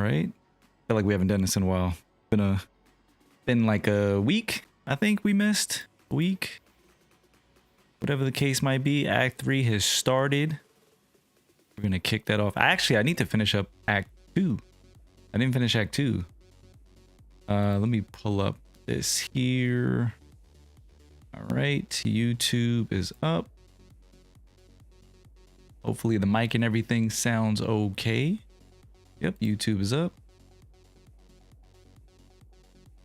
right? I feel like we haven't done this in a while. Been like a week. I think we missed a week. Whatever the case might be, Act 3 has started. We're gonna kick that off. Actually, I need to finish up Act 2. I didn't finish Act 2. Let me pull up this here. All right, YouTube is up. Hopefully the mic and everything sounds okay. Yep, YouTube is up.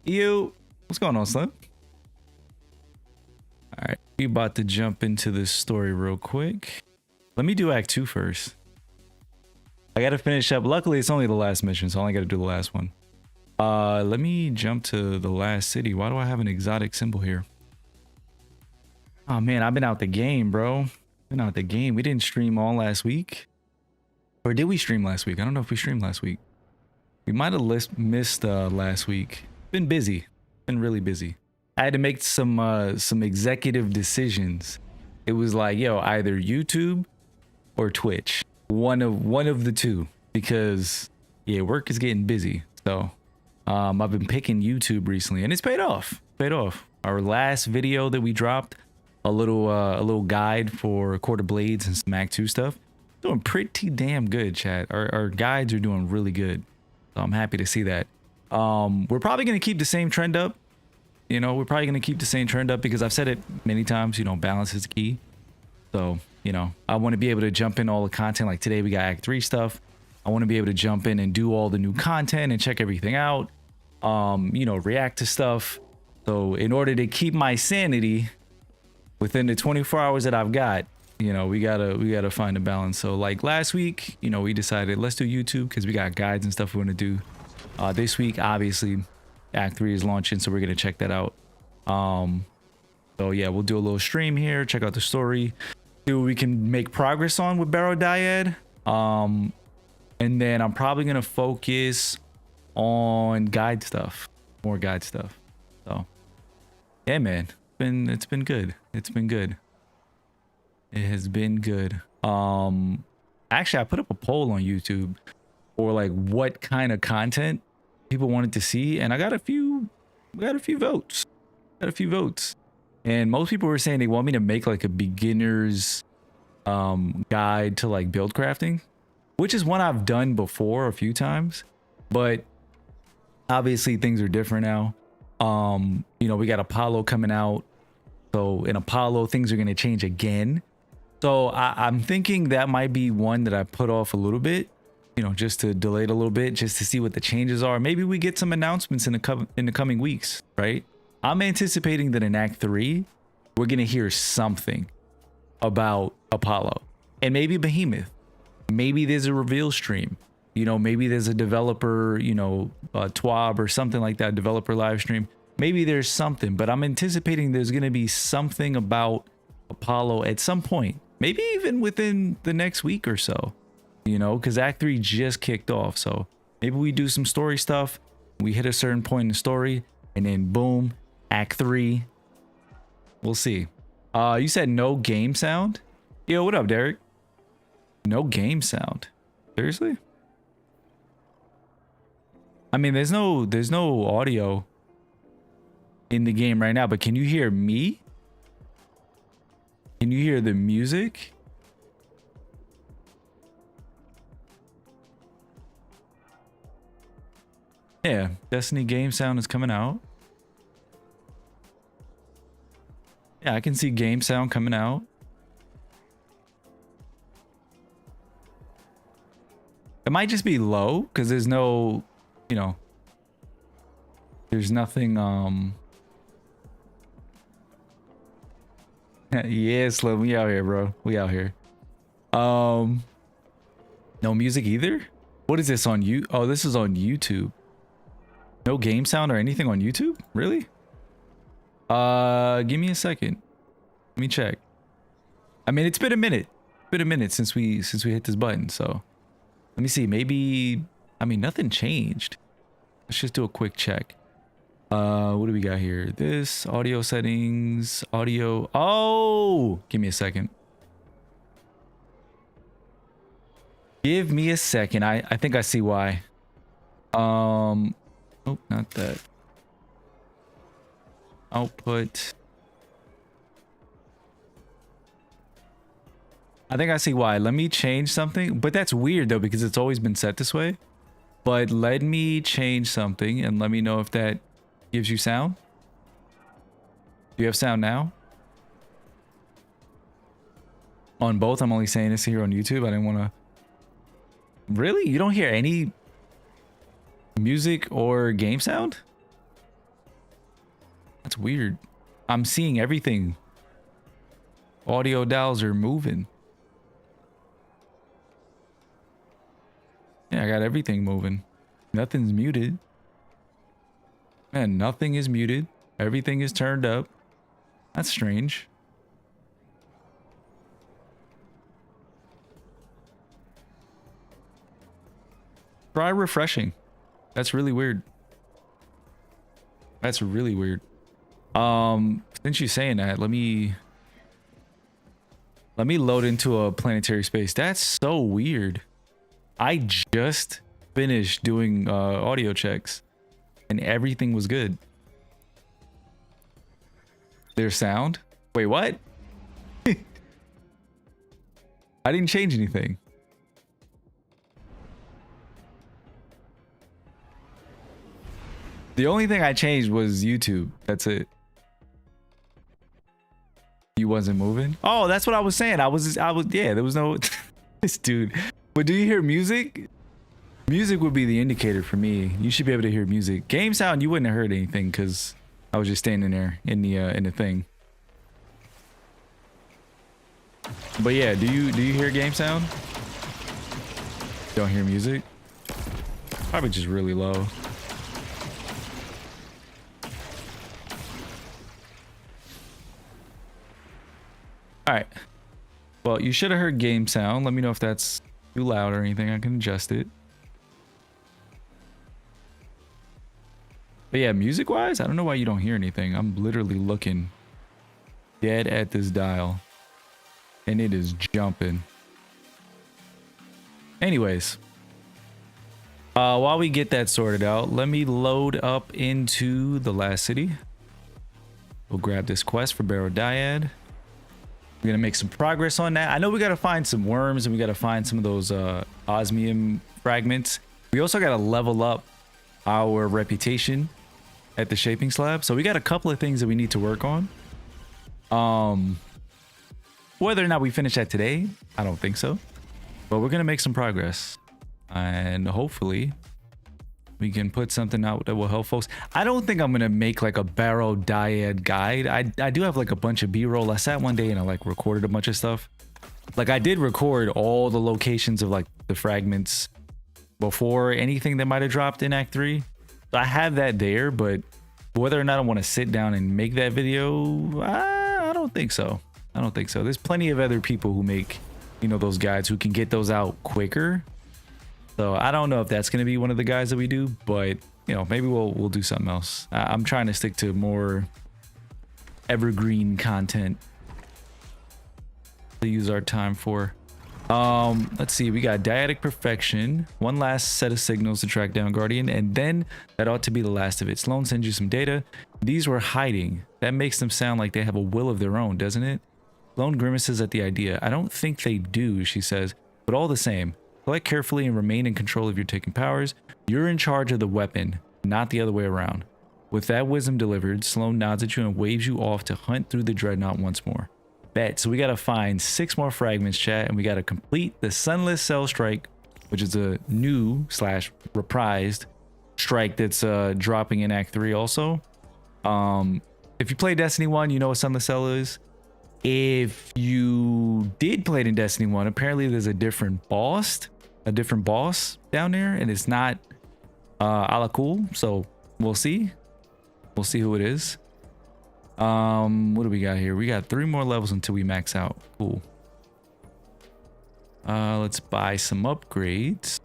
Yo, what's going on, Slim? All right, we about to jump into this story real quick. Let me do Act 2 first. I gotta finish up. Luckily, it's only the last mission, so I only gotta do the last one. Let me jump to the last city. Why do I have an exotic symbol here? Oh man, I've been out the game, bro. Been out the game. We didn't stream all last week. Or did we stream last week? I don't know if we streamed last week. We might have missed last week. Been busy. Been really busy. I had to make some executive decisions. It was like, yo, either YouTube or Twitch. One of the two. Because yeah, work is getting busy. So I've been picking YouTube recently and it's paid off. Paid off. Our last video that we dropped, a little guide for quarter blades and some Act 2 stuff. Doing pretty damn good, chat. Our guides are doing really good. So I'm happy to see that. We're probably gonna keep the same trend up. You know, we're probably gonna keep the same trend up because I've said it many times, you know, balance is key. So, you know, I want to be able to jump in all the content. Like today we got Act 3 stuff. I want to be able to jump in and do all the new content and check everything out. You know, react to stuff. So in order to keep my sanity within the 24 hours that I've got, you know, we gotta find a balance. So like last week, you know, we decided let's do YouTube because we got guides and stuff we want to do. This week, obviously, Act 3 is launching, so we're gonna check that out. So yeah, we'll do a little stream here, check out the story, see what we can make progress on with Barrow Dyad. And then I'm probably gonna focus on guide stuff, more guide stuff. So yeah, man, it's been good. It's been good. It has been good. Actually, I put up a poll on YouTube for like what kind of content people wanted to see, and I got a few votes. Got a few votes. And most people were saying they want me to make like a beginner's guide to like build crafting, which is one I've done before a few times, but obviously things are different now. You know, we got Apollo coming out. So in Apollo, things are going to change again. So I'm thinking that might be one that I put off a little bit, you know, just to delay it a little bit, just to see what the changes are. Maybe we get some announcements in the coming weeks, right? I'm anticipating that in Act 3, we're going to hear something about Apollo and maybe Behemoth. Maybe there's a reveal stream, you know, maybe there's a developer, you know, TWAB or something like that, developer live stream. Maybe there's something, but I'm anticipating there's going to be something about Apollo at some point, maybe even within the next week or so, you know, because Act 3 just kicked off. So maybe we do some story stuff. We hit a certain point in the story and then boom, Act 3. We'll see. You said no game sound? Yo, what up, Derek? No game sound. Seriously? I mean, there's no audio in the game right now, but can you hear me? Can you hear the music? Yeah, Destiny game sound is coming out. Yeah, I can see game sound coming out. It might just be low because there's no, you know, there's nothing. Yeah, Slim, we out here, bro. We out here. No music either. What is this on you? Oh, this is on YouTube. No game sound or anything on YouTube? Really? Give me a second. Let me check. I mean, it's been a minute. It's been a minute since we hit this button, so let me see. Maybe, I mean, nothing changed. Let's just do a quick check. What do we got here? This audio settings, audio. Oh, give me a second. Give me a second. I think I see why. Oh, not that. Output. I think I see why. Let me change something, but that's weird though because it's always been set this way. But let me change something and let me know if that gives you sound. Do you have sound now? On both? I'm only saying this here on YouTube. I didn't want to. Really? You don't hear any music or game sound? That's weird. I'm seeing everything. Audio dials are moving. Yeah, I got everything moving. Nothing's muted. Man, nothing is muted. Everything is turned up. That's strange. Try refreshing. That's really weird. That's really weird. Since you're saying that, let me load into a planetary space. That's so weird. I just finished doing audio checks and everything was good. There's sound. Wait, what? I didn't change anything. The only thing I changed was YouTube. That's it. You wasn't moving? Oh, that's what I was saying. I was yeah, there was no this dude. But do you hear music? Music would be the indicator for me. You should be able to hear music. Game sound, you wouldn't have heard anything because I was just standing there in the thing. But yeah, do you hear game sound? Don't hear music? Probably just really low. All right. Well, you should have heard game sound. Let me know if that's too loud or anything. I can adjust it. But yeah, music wise, I don't know why you don't hear anything. I'm literally looking dead at this dial and it is jumping. Anyways, while we get that sorted out, let me load up into the last city. We'll grab this quest for Barodiad. We're gonna make some progress on that. I know we gotta find some worms and we gotta find some of those osmium fragments. We also gotta level up our reputation at the shaping slab. So we got a couple of things that we need to work on. Whether or not we finish that today, I don't think so. But we're gonna make some progress. And hopefully we can put something out that will help folks. I don't think I'm gonna make like a Barodiad guide. I do have like a bunch of B-roll. I sat one day and I like recorded a bunch of stuff. Like I did record all the locations of like the fragments before anything that might have dropped in Act 3. So I have that there, but whether or not I want to sit down and make that video, I don't think so. I don't think so. There's plenty of other people who make, you know, those guides who can get those out quicker. So I don't know if that's going to be one of the guys that we do, but you know, maybe we'll do something else. I'm trying to stick to more evergreen content to use our time for. Let's see, we got dyadic perfection, one last set of signals to track down Guardian, and then that ought to be the last of it. Sloan sends you some data. These were hiding. That makes them sound like they have a will of their own, doesn't it? Sloan grimaces at the idea. I don't think they do, she says, but all the same, select carefully and remain in control of your taking powers. You're in charge of the weapon, not the other way around. With that wisdom delivered, Sloan nods at you and waves you off to hunt through the dreadnought once more. Bet. So we got to find 6 more fragments, chat, and we got to complete the Sunless Cell Strike, which is a new / reprised strike that's dropping in Act 3 also. If you play Destiny 1, you know what Sunless Cell is. If you did play it in Destiny 1, apparently there's a different boss down there, and it's not ala cool. So we'll see. We'll see who it is. What do we got here? We got 3 more levels until we max out. Cool. Let's buy some upgrades.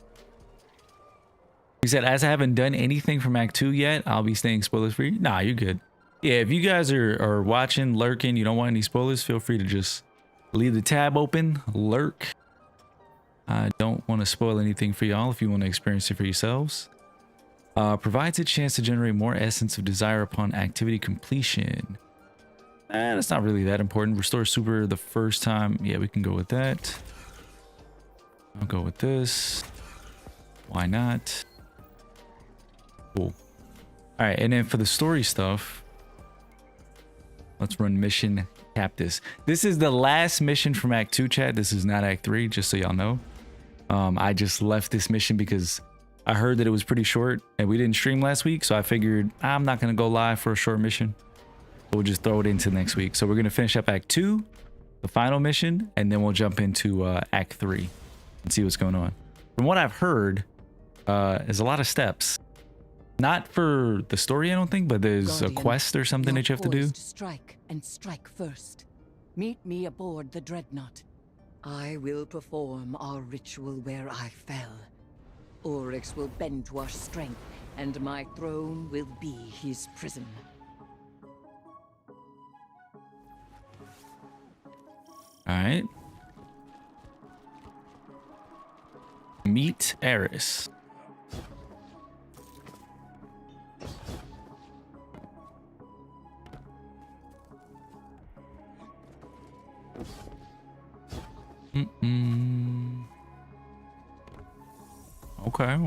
He said, as I haven't done anything from Act 2 yet, I'll be staying spoilers free. Nah, you're good. Yeah, if you guys are watching, lurking, you don't want any spoilers, feel free to just leave the tab open, lurk. I don't want to spoil anything for y'all if you want to experience it for yourselves. Provides a chance to generate more essence of desire upon activity completion. That's not really that important. Restore super the first time. Yeah, we can go with that. I'll go with this. Why not? Cool. All right, and then for the story stuff, let's run mission Captus. This is the last mission from Act 2, chat. This is not Act 3, just so y'all know. I just left this mission because I heard that it was pretty short and we didn't stream last week, so I figured I'm not going to go live for a short mission. We'll just throw it into next week. So we're going to finish up Act 2, the final mission, and then we'll jump into Act 3 and see what's going on. From what I've heard, there's a lot of steps. Not for the story, I don't think, but there's a quest or something that you have to do. Strike and strike first. Meet me aboard the dreadnought. I will perform our ritual where I fell. Oryx will bend to our strength, and my throne will be his prison. All right. Meet Eris.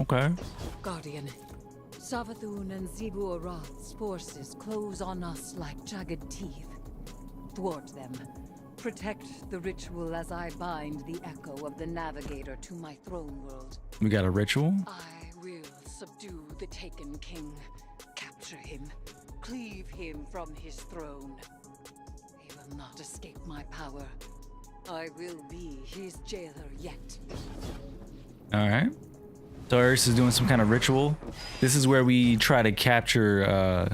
Okay. Guardian, Savathun and Zebu Arath's forces close on us like jagged teeth. Thwart them. Protect the ritual as I bind the echo of the navigator to my throne world. We got a ritual? I will subdue the taken king, capture him, cleave him from his throne. He will not escape my power. I will be his jailer yet. All right. So Eris is doing some kind of ritual. This is where we try to capture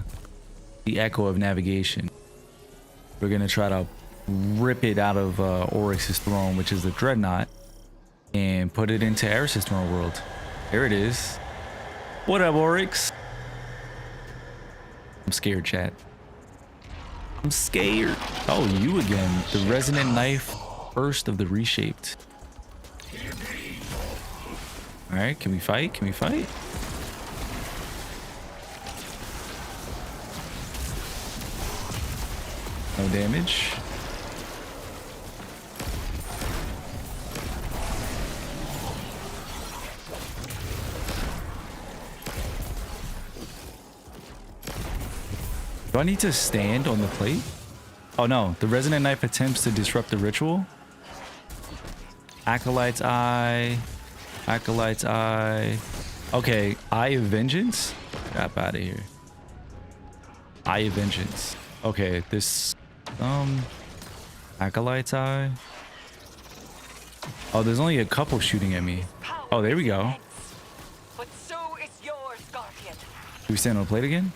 the echo of navigation. We're going to try to rip it out of Oryx's throne, which is the dreadnought, and put it into Eris's throne world. There it is. What up, Oryx? I'm scared, chat. I'm scared. Oh, you again. The resonant knife, first of the reshaped. All right, can we fight? Can we fight? No damage. Do I need to stand on the plate? Oh no, the resonant knife attempts to disrupt the ritual. Acolyte's Eye. Acolyte's Eye. Okay, Eye of Vengeance? Get out of here. Eye of Vengeance. Okay, this... Acolyte's Eye. Oh, there's only a couple shooting at me. Oh, there we go. But so is yours, Guardian. Do we stand on the plate again?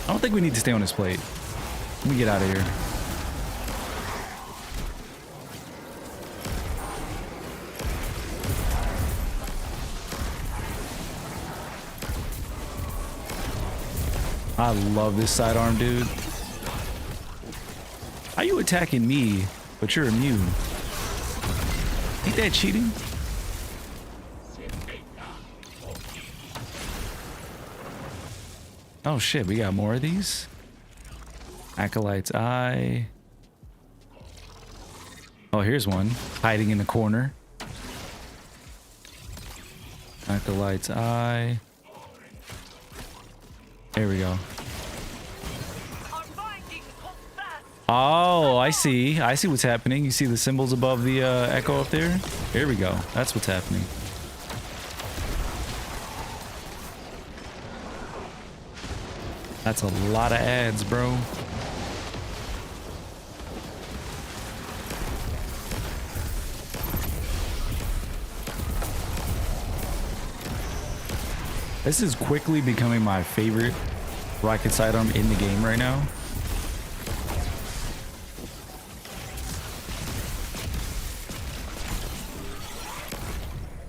I don't think we need to stay on this plate. Let me get out of here. I love this sidearm, dude. How you attacking me, but you're immune? Ain't that cheating? Oh shit, we got more of these? Acolyte's Eye. Oh, here's one. Hiding in the corner. Acolyte's Eye. There we go. Oh, I see. I see what's happening. You see the symbols above the echo up there? Here we go. That's what's happening. That's a lot of ads, bro. This is quickly becoming my favorite rocket sidearm in the game right now.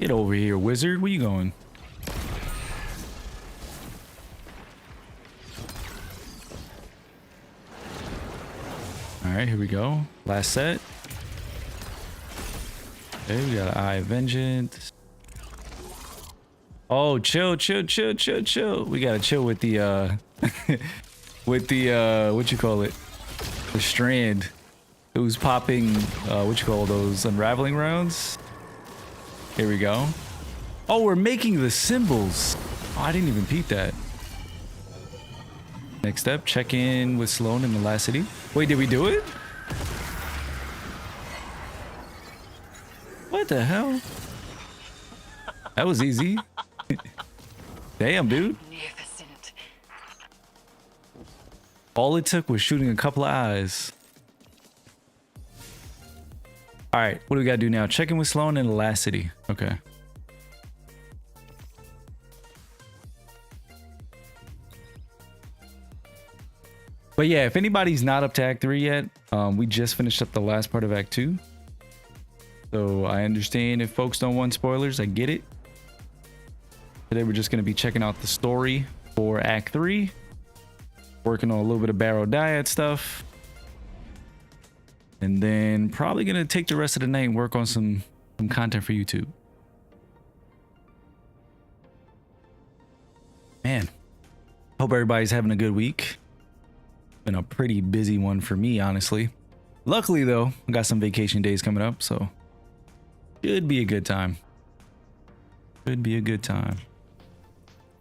Get over here, wizard. Where you going? All right, here we go. Last set. Okay, we got an Eye of Vengeance. Oh, chill. We gotta chill with the with the what you call it? The strand. Who's popping what you call those unraveling rounds? Here we go. Oh, we're making the symbols. Oh, I didn't even peep that. Next step, check in with Sloan in the last city. Wait, did we do it? What the hell? That was easy. Damn, dude. Magnificent. All it took was shooting a couple of eyes. All right, what do we gotta do now? Check in with Sloan in the last city. Okay. But yeah, if anybody's not up to Act 3 yet, we just finished up the last part of Act 2. So I understand if folks don't want spoilers, I get it. Today we're just gonna be checking out the story for Act 3. Working on a little bit of Barrow Dyad stuff. And then probably gonna take the rest of the night and work on some content for YouTube. Man, hope everybody's having a good week. Been a pretty busy one for me, honestly. Luckily though, I got some vacation days coming up, so should be a good time. Should be a good time.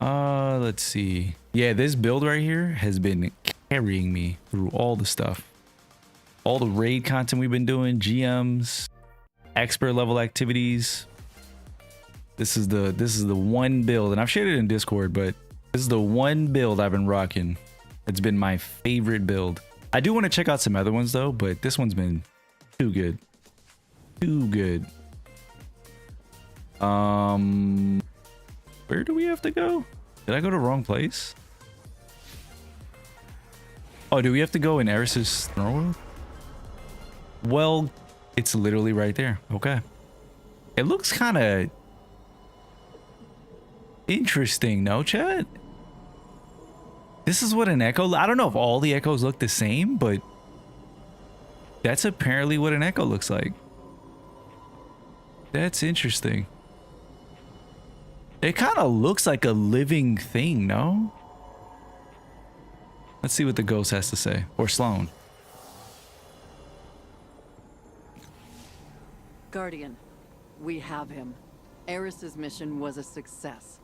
Let's see. Yeah, this build right here has been carrying me through all the stuff. All the raid content we've been doing, GMs, expert level activities. This is the one build, and I've shared it in Discord, but this is the one build I've been rocking. It's been my favorite build. I do want to check out some other ones though, but this one's been too good. Too good. Where do we have to go? Did I go to the wrong place? Oh, do we have to go in Eris's throne world? Well, it's literally right there. Okay. It looks kind of interesting, no, chat? This is what an echo... I don't know if all the echoes look the same, but that's apparently what an echo looks like. That's interesting. It kind of looks like a living thing, no? Let's see what the ghost has to say. Or Sloan. Guardian, we have him. Eris's mission was a success.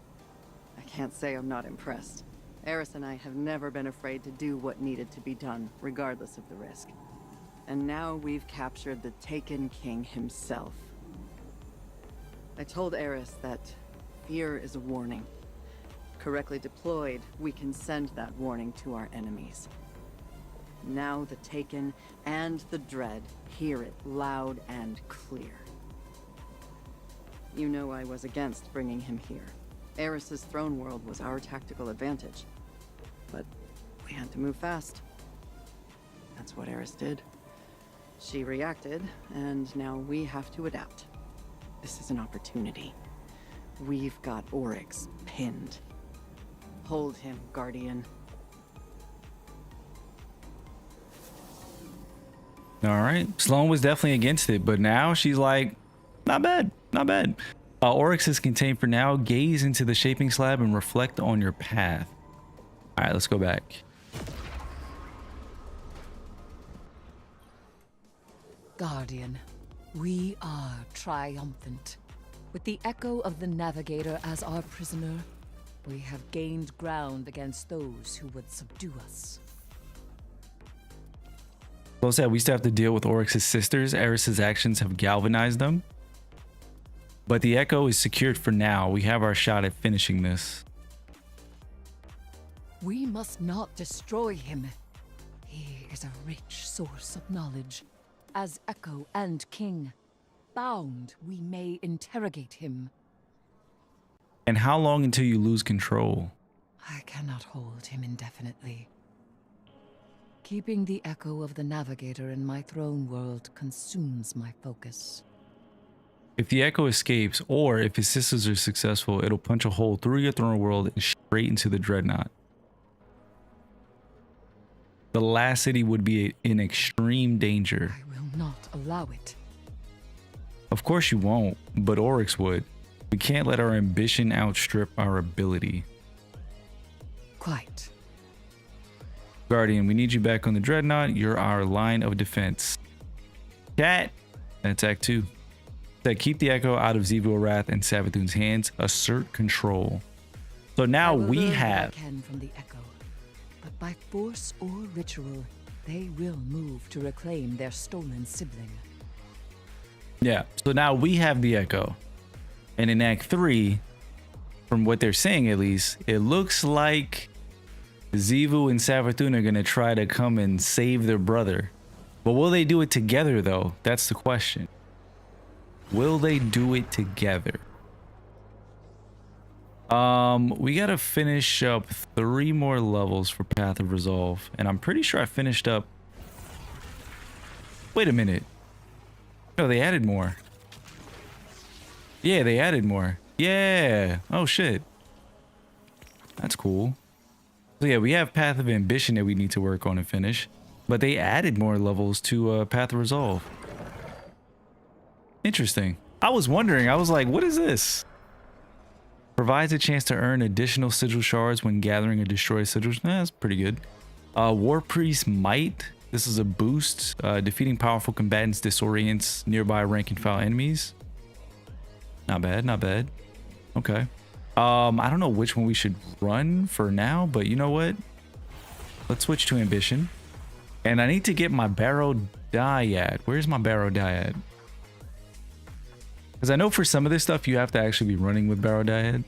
I can't say I'm not impressed. Eris and I have never been afraid to do what needed to be done, regardless of the risk. And now we've captured the Taken King himself. I told Eris that fear is a warning. Correctly deployed, we can send that warning to our enemies. Now the Taken and the Dread hear it loud and clear. You know I was against bringing him here. Eris's throne world was our tactical advantage. But we had to move fast. That's what Eris did. She reacted, and now we have to adapt. This is an opportunity. We've got Oryx pinned. Hold him, Guardian. All right. Sloan was definitely against it, but now she's like, not bad, not bad. Oryx is contained for now. Gaze into the shaping slab and reflect on your path. All right, let's go back. Guardian, we are triumphant. With the echo of the Navigator as our prisoner, we have gained ground against those who would subdue us. So sad, we still have to deal with Oryx's sisters. Eris's actions have galvanized them. But the echo is secured for now. We have our shot at finishing this. We must not destroy him. He is a rich source of knowledge. As Echo and King, bound, we may interrogate him. And how long until you lose control? I cannot hold him indefinitely. Keeping the echo of the Navigator in my throne world consumes my focus. If the echo escapes, or if his sisters are successful, it'll punch a hole through your throne world and straight into the dreadnought. The last city would be in extreme danger. I will not allow it. Of course you won't, but Oryx would. We can't let our ambition outstrip our ability. Quite. Guardian, we need you back on the Dreadnought. You're our line of defense. Cat. That's Act 2. That keep the Echo out of Zevo Wrath and Savathun's hands. Assert control. So now we have. I can from the Echo, but by force or ritual, they will move to reclaim their stolen sibling. Yeah. So now we have the Echo, and in Act 3, from what they're saying at least, it looks like Zevu and Savathun are gonna try to come and save their brother. But will they do it together though? That's the question. Will they do it together? We gotta finish up 3 more levels for Path of Resolve, and I'm pretty sure I finished up. Wait a minute. No, they added more. Yeah, they added more. Yeah. Oh shit. That's cool. So yeah, we have Path of Ambition that we need to work on and finish, but they added more levels to Path of Resolve. Interesting. I was wondering, I was like, what is this? Provides a chance to earn additional sigil shards when gathering a destroyed sigils. That's pretty good. War Priest Might. This is a boost. Defeating powerful combatants disorients nearby rank and file enemies. Not bad, not bad. Okay. I don't know which one we should run for now, but you know what? Let's switch to Ambition. And I need to get my Barrow Dyad. Where's my Barrow Dyad? Because I know for some of this stuff, you have to actually be running with Barrow Dyad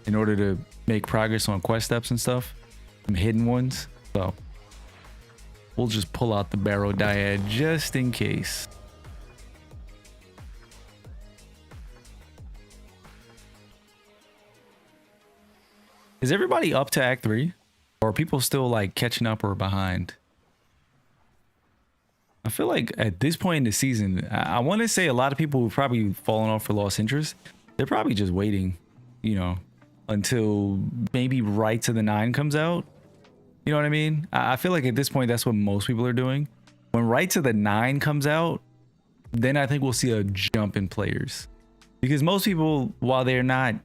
in order to make progress on quest steps and stuff. Some hidden ones. So we'll just pull out the Barrow Dyad just in case. Is everybody up to Act 3? Or are people still like catching up or behind? I feel like at this point in the season, I want to say a lot of people who've probably fallen off for lost interest, they're probably just waiting, you know, until maybe Rite to the 9 comes out. You know what I mean? I feel like at this point, that's what most people are doing. When Rite to the 9 comes out, then I think we'll see a jump in players. Because most people, while they're not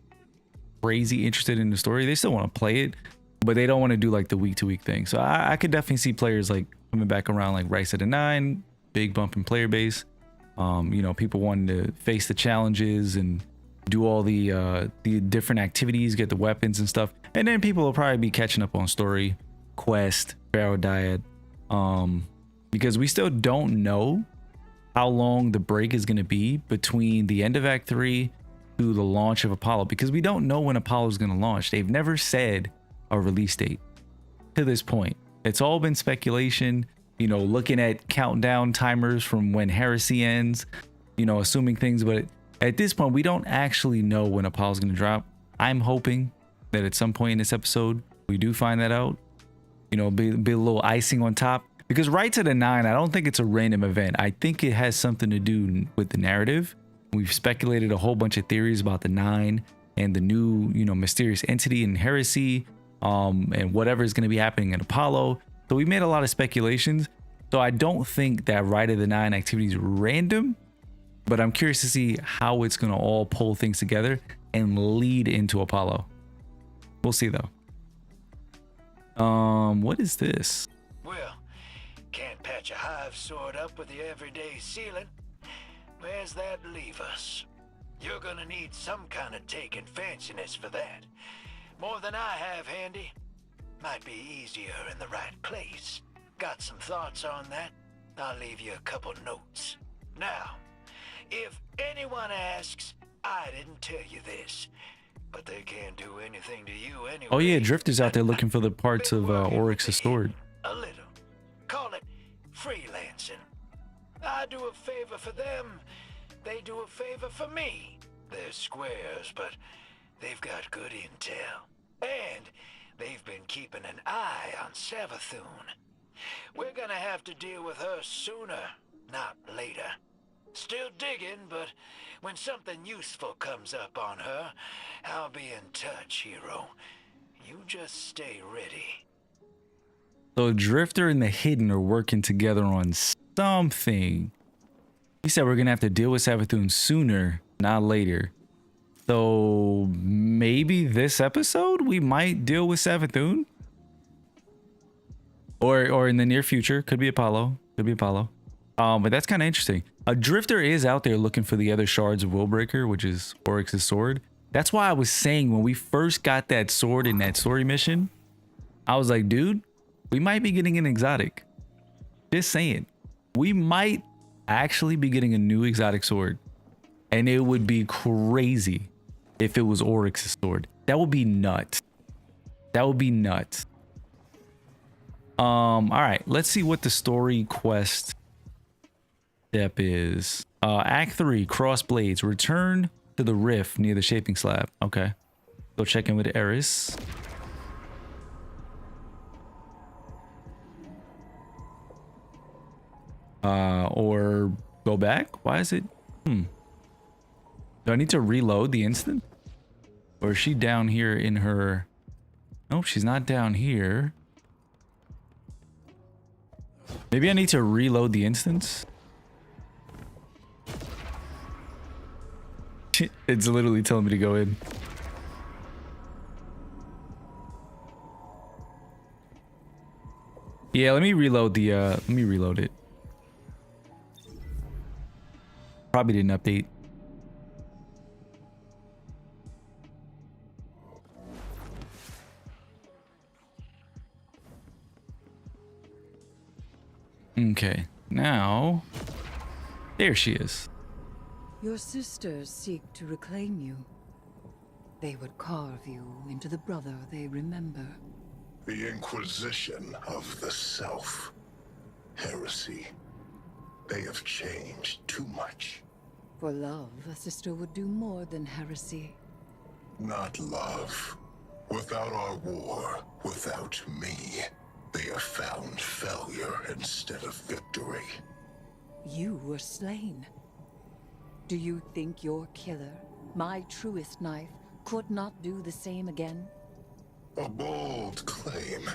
crazy interested in the story, they still want to play it, but they don't want to do like the week-to-week thing. So I could definitely see players like coming back around like Rite to the 9, big bump in player base. You know, people wanting to face the challenges and do all the different activities, get the weapons and stuff. And then people will probably be catching up on story, quest, Barrow Dyad, because we still don't know how long the break is going to be between the end of Act 3 to the launch of Apollo, because we don't know when Apollo is going to launch. They've never said a release date to this point. It's all been speculation, you know, looking at countdown timers from when Heresy ends, you know, assuming things. But at this point, we don't actually know when Apollo's going to drop. I'm hoping that at some point in this episode, we do find that out, you know, be a little icing on top. Because Rite to the 9, I don't think it's a random event. I think it has something to do with the narrative. We've speculated a whole bunch of theories about the 9 and the new, you know, mysterious entity in Heresy, and whatever is going to be happening in Apollo. So we made a lot of speculations. So I don't think that Rite of the 9 activity is random, but I'm curious to see how it's going to all pull things together and lead into Apollo. We'll see though. What is this? Well, can't patch a hive sword up with the everyday ceiling. Where's that leave us? You're gonna need some kind of taking fanciness for that. More than I have handy. Might be easier in the right place. Got some thoughts on that? I'll leave you a couple notes. Now, if anyone asks, I didn't tell you this, but they can't do anything to you anyway. Oh yeah, Drifter's out there looking for the parts of Oryx's sword. A little. Call it freelancing. I do a favor for them, they do a favor for me. They're squares, but they've got good intel. And they've been keeping an eye on Savathun. We're gonna have to deal with her sooner, not later. Still digging, but when something useful comes up on her, I'll be in touch, hero. You just stay ready. So Drifter and the Hidden are working together on something. He said we're gonna have to deal with Savathun sooner, not later. So maybe this episode we might deal with Savathun. Or in the near future. Could be Apollo. Could be Apollo. But that's kind of interesting. A drifter is out there looking for the other shards of Willbreaker, which is Oryx's sword. That's why I was saying when we first got that sword in that story mission, I was like, dude, we might be getting an exotic. Just saying. We might actually be getting a new exotic sword. And it would be crazy if it was Oryx's sword. That would be nuts. That would be nuts. All right, let's see what the story quest step is. Act 3, Cross Blades. Return to the rift near the shaping slab. Okay. Go check in with Eris. Or go back? Why is it? Do I need to reload the instant? Or is she down here in her... Nope, she's not down here. Maybe I need to reload the instance. It's literally telling me to go in. Yeah, let me reload it. Probably didn't update. Okay, now there she is. Your sisters seek to reclaim you. They would carve you into the brother they remember. The Inquisition of the Self. Heresy. They have changed too much. For love, a sister would do more than heresy. Not love. Without our war, without me, they have found failure instead of victory. You were slain. Do you think your killer, my truest knife, could not do the same again? A bold claim.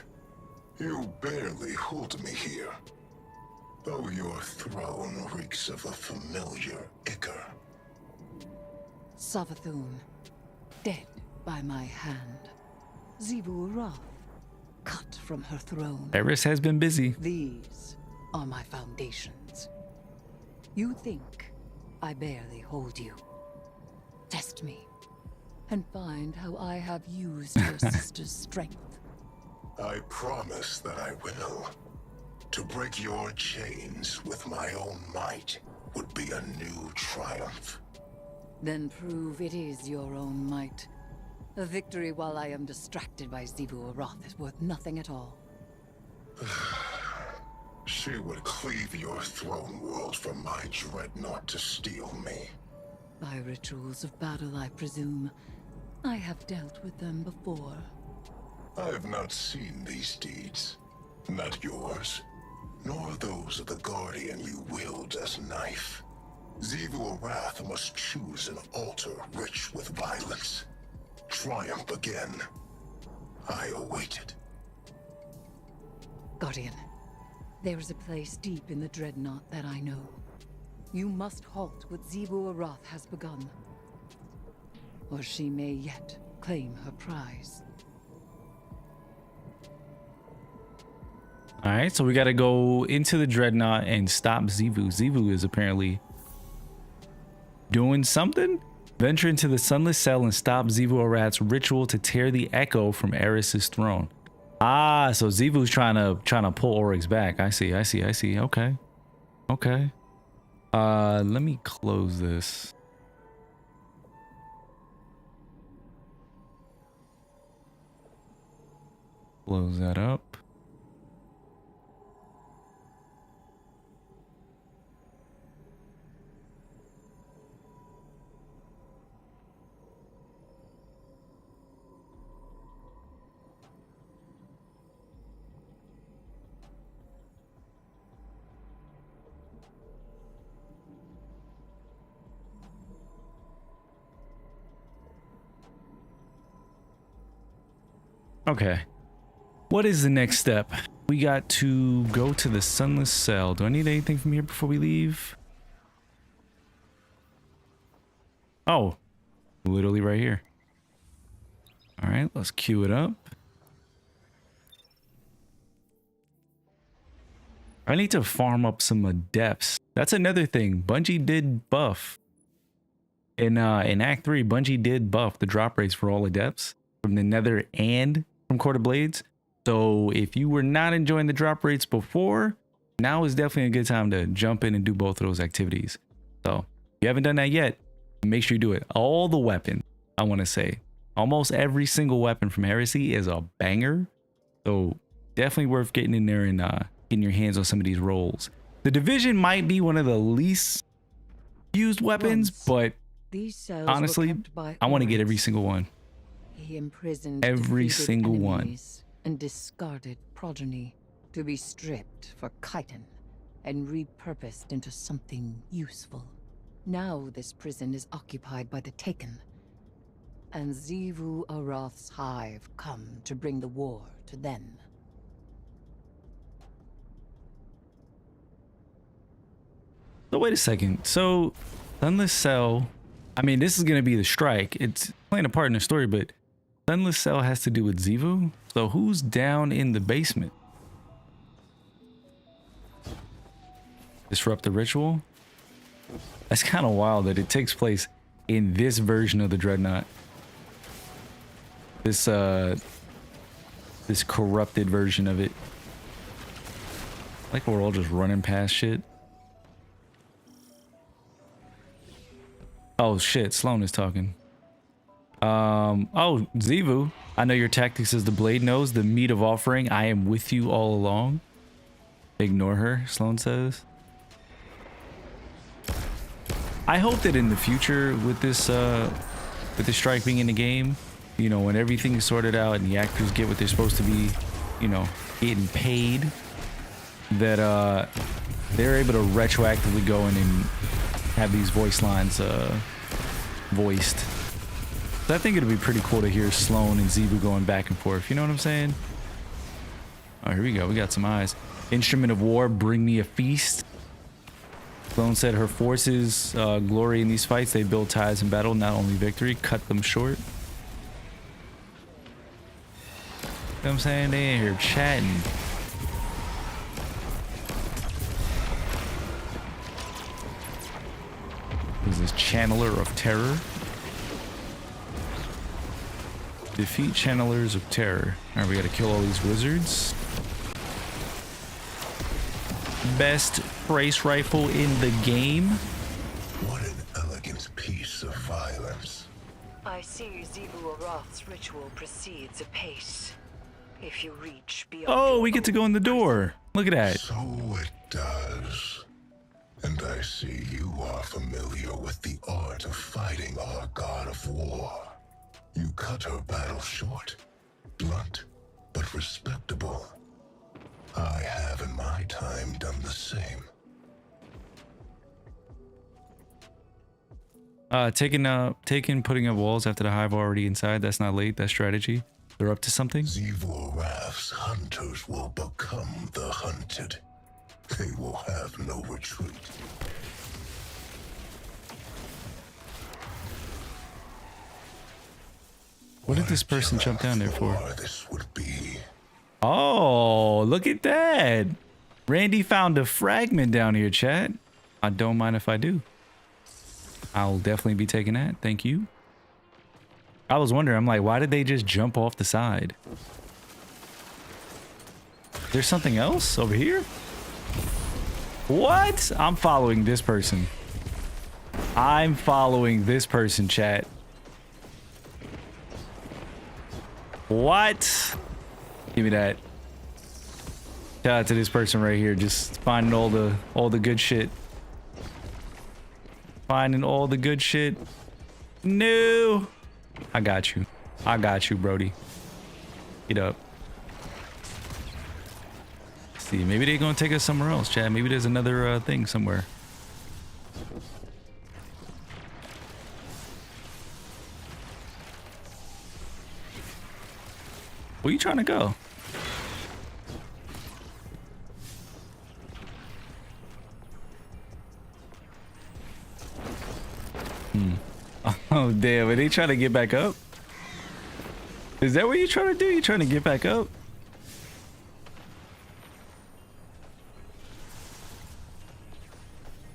You barely hold me here. Though your throne reeks of a familiar ichor. Savathun, dead by my hand. Xivu Arath, cut from her throne. Eris has been busy. These are my foundations. You think I barely hold you. Test me, and find how I have used your sister's strength. I promise that I will. To break your chains with my own might would be a new triumph. Then prove it is your own might. A victory while I am distracted by Xivu Arath is worth nothing at all. She would cleave your throne world for my dreadnought to steal me. By rituals of battle, I presume. I have dealt with them before. I have not seen these deeds. Not yours, nor those of the Guardian you wield as knife. Xivu Arath must choose an altar rich with violence. Triumph again. I await it. Guardian, there is a place deep in the Dreadnought that I know. You must halt what Xivu Arath has begun. Or she may yet claim her prize. All right, so we got to go into the Dreadnought and stop Xivu. Xivu is apparently doing something. Venture into the Sunless Cell and stop Xivu Arath's ritual to tear the echo from Eris's throne. Ah, so Xivu's trying to pull Oryx back. I see. Okay. Let me close this. Close that up. Okay. What is the next step? We got to go to the Sunless Cell. Do I need anything from here before we leave? Oh. Literally right here. All right, let's queue it up. I need to farm up some adepts. That's another thing. Bungie did buff. In Act 3, Bungie did buff the drop rates for all adepts from the Nether and from Court of Blades. So if you were not enjoying the drop rates before, now is definitely a good time to jump in and do both of those activities. So if you haven't done that yet, make sure you do it. All the weapons, I want to say, almost every single weapon from Heresy is a banger. So definitely worth getting in there and getting your hands on some of these rolls. The Division might be one of the least used weapons, but These cells honestly, were kept by I want to get Oryx. every single one. He imprisoned Every defeated single one. enemies and discarded progeny to be stripped for chitin and repurposed into something useful. Now this prison is occupied by the Taken, and Xivu Arath's Hive come to bring the war to them. So wait a second. So Sunless Cell, I mean, this is going to be the strike. It's playing a part in the story, but Sunless Cell has to do with Xivu. So who's down in the basement? Disrupt the ritual? That's kind of wild that it takes place in this version of the Dreadnought. This corrupted version of it. Like we're all just running past shit. Oh shit, Sloan is talking. Oh, Xivu, I know your tactics is the blade knows, the meat of offering. I am with you all along. Ignore her, Sloan says. I hope that in the future with this strike being in the game, you know, when everything is sorted out and the actors get what they're supposed to be, you know, getting paid, that they're able to retroactively go in and have these voice lines voiced. So I think it'd be pretty cool to hear Sloan and Xivu going back and forth. You know what I'm saying? Oh, here we go. We got some eyes. Instrument of war, bring me a feast. Sloan said her forces glory in these fights. They build ties in battle, not only victory. Cut them short. You know what I'm saying? They ain't here chatting. Who's this Channeler of Terror? Defeat Channelers of Terror. Alright, we gotta kill all these wizards. Best price rifle in the game. What an elegant piece of violence. I see Xivu Arath's ritual proceeds apace. If you reach beyond. Oh, we get to go in the door. Look at that. So it does. And I see you are familiar with the art of fighting our god of war. You cut her battle short, blunt, but respectable. I have in my time done the same. Taking putting up walls after the hive already inside. That's not late. That's strategy. They're up to something. Xivu Arath's hunters will become the hunted. They will have no retreat. What did this person jump down there for? This would be. Oh, look at that. Randy found a fragment down here, chat. I don't mind if I do. I'll definitely be taking that. Thank you. I was wondering, I'm like, why did they just jump off the side? There's something else over here? What? I'm following this person. I'm following this person, chat. What? Give me that. Shout out to this person right here, just finding all the good shit. Finding all the good shit. No. I got you. I got you, Brody. Get up. Let's see, maybe they're gonna take us somewhere else, Chad. Maybe there's another thing somewhere. Where you trying to go? Oh, Damn, are they trying to get back up? Is that what you're trying to do? You trying to get back up?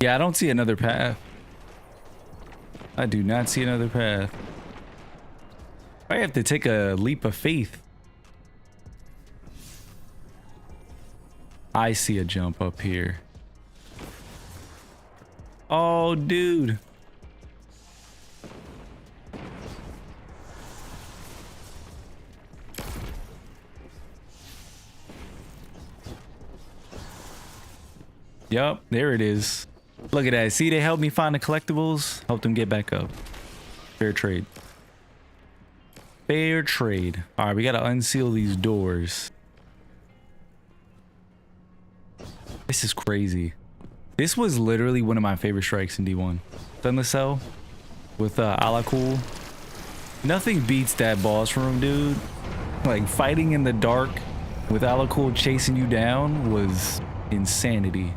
Yeah, I don't see another path. I do not see another path. I have to take a leap of faith. I see a jump up here. Oh, dude. Yup, there it is. Look at that. See, they helped me find the collectibles. Helped them get back up. Fair trade. Fair trade. All right, we got to unseal these doors. This is crazy. This was literally one of my favorite strikes in D1. Sunless Cell with Ala Cool. Nothing beats that boss room, dude. Like, fighting in the dark with Ala Cool chasing you down was insanity.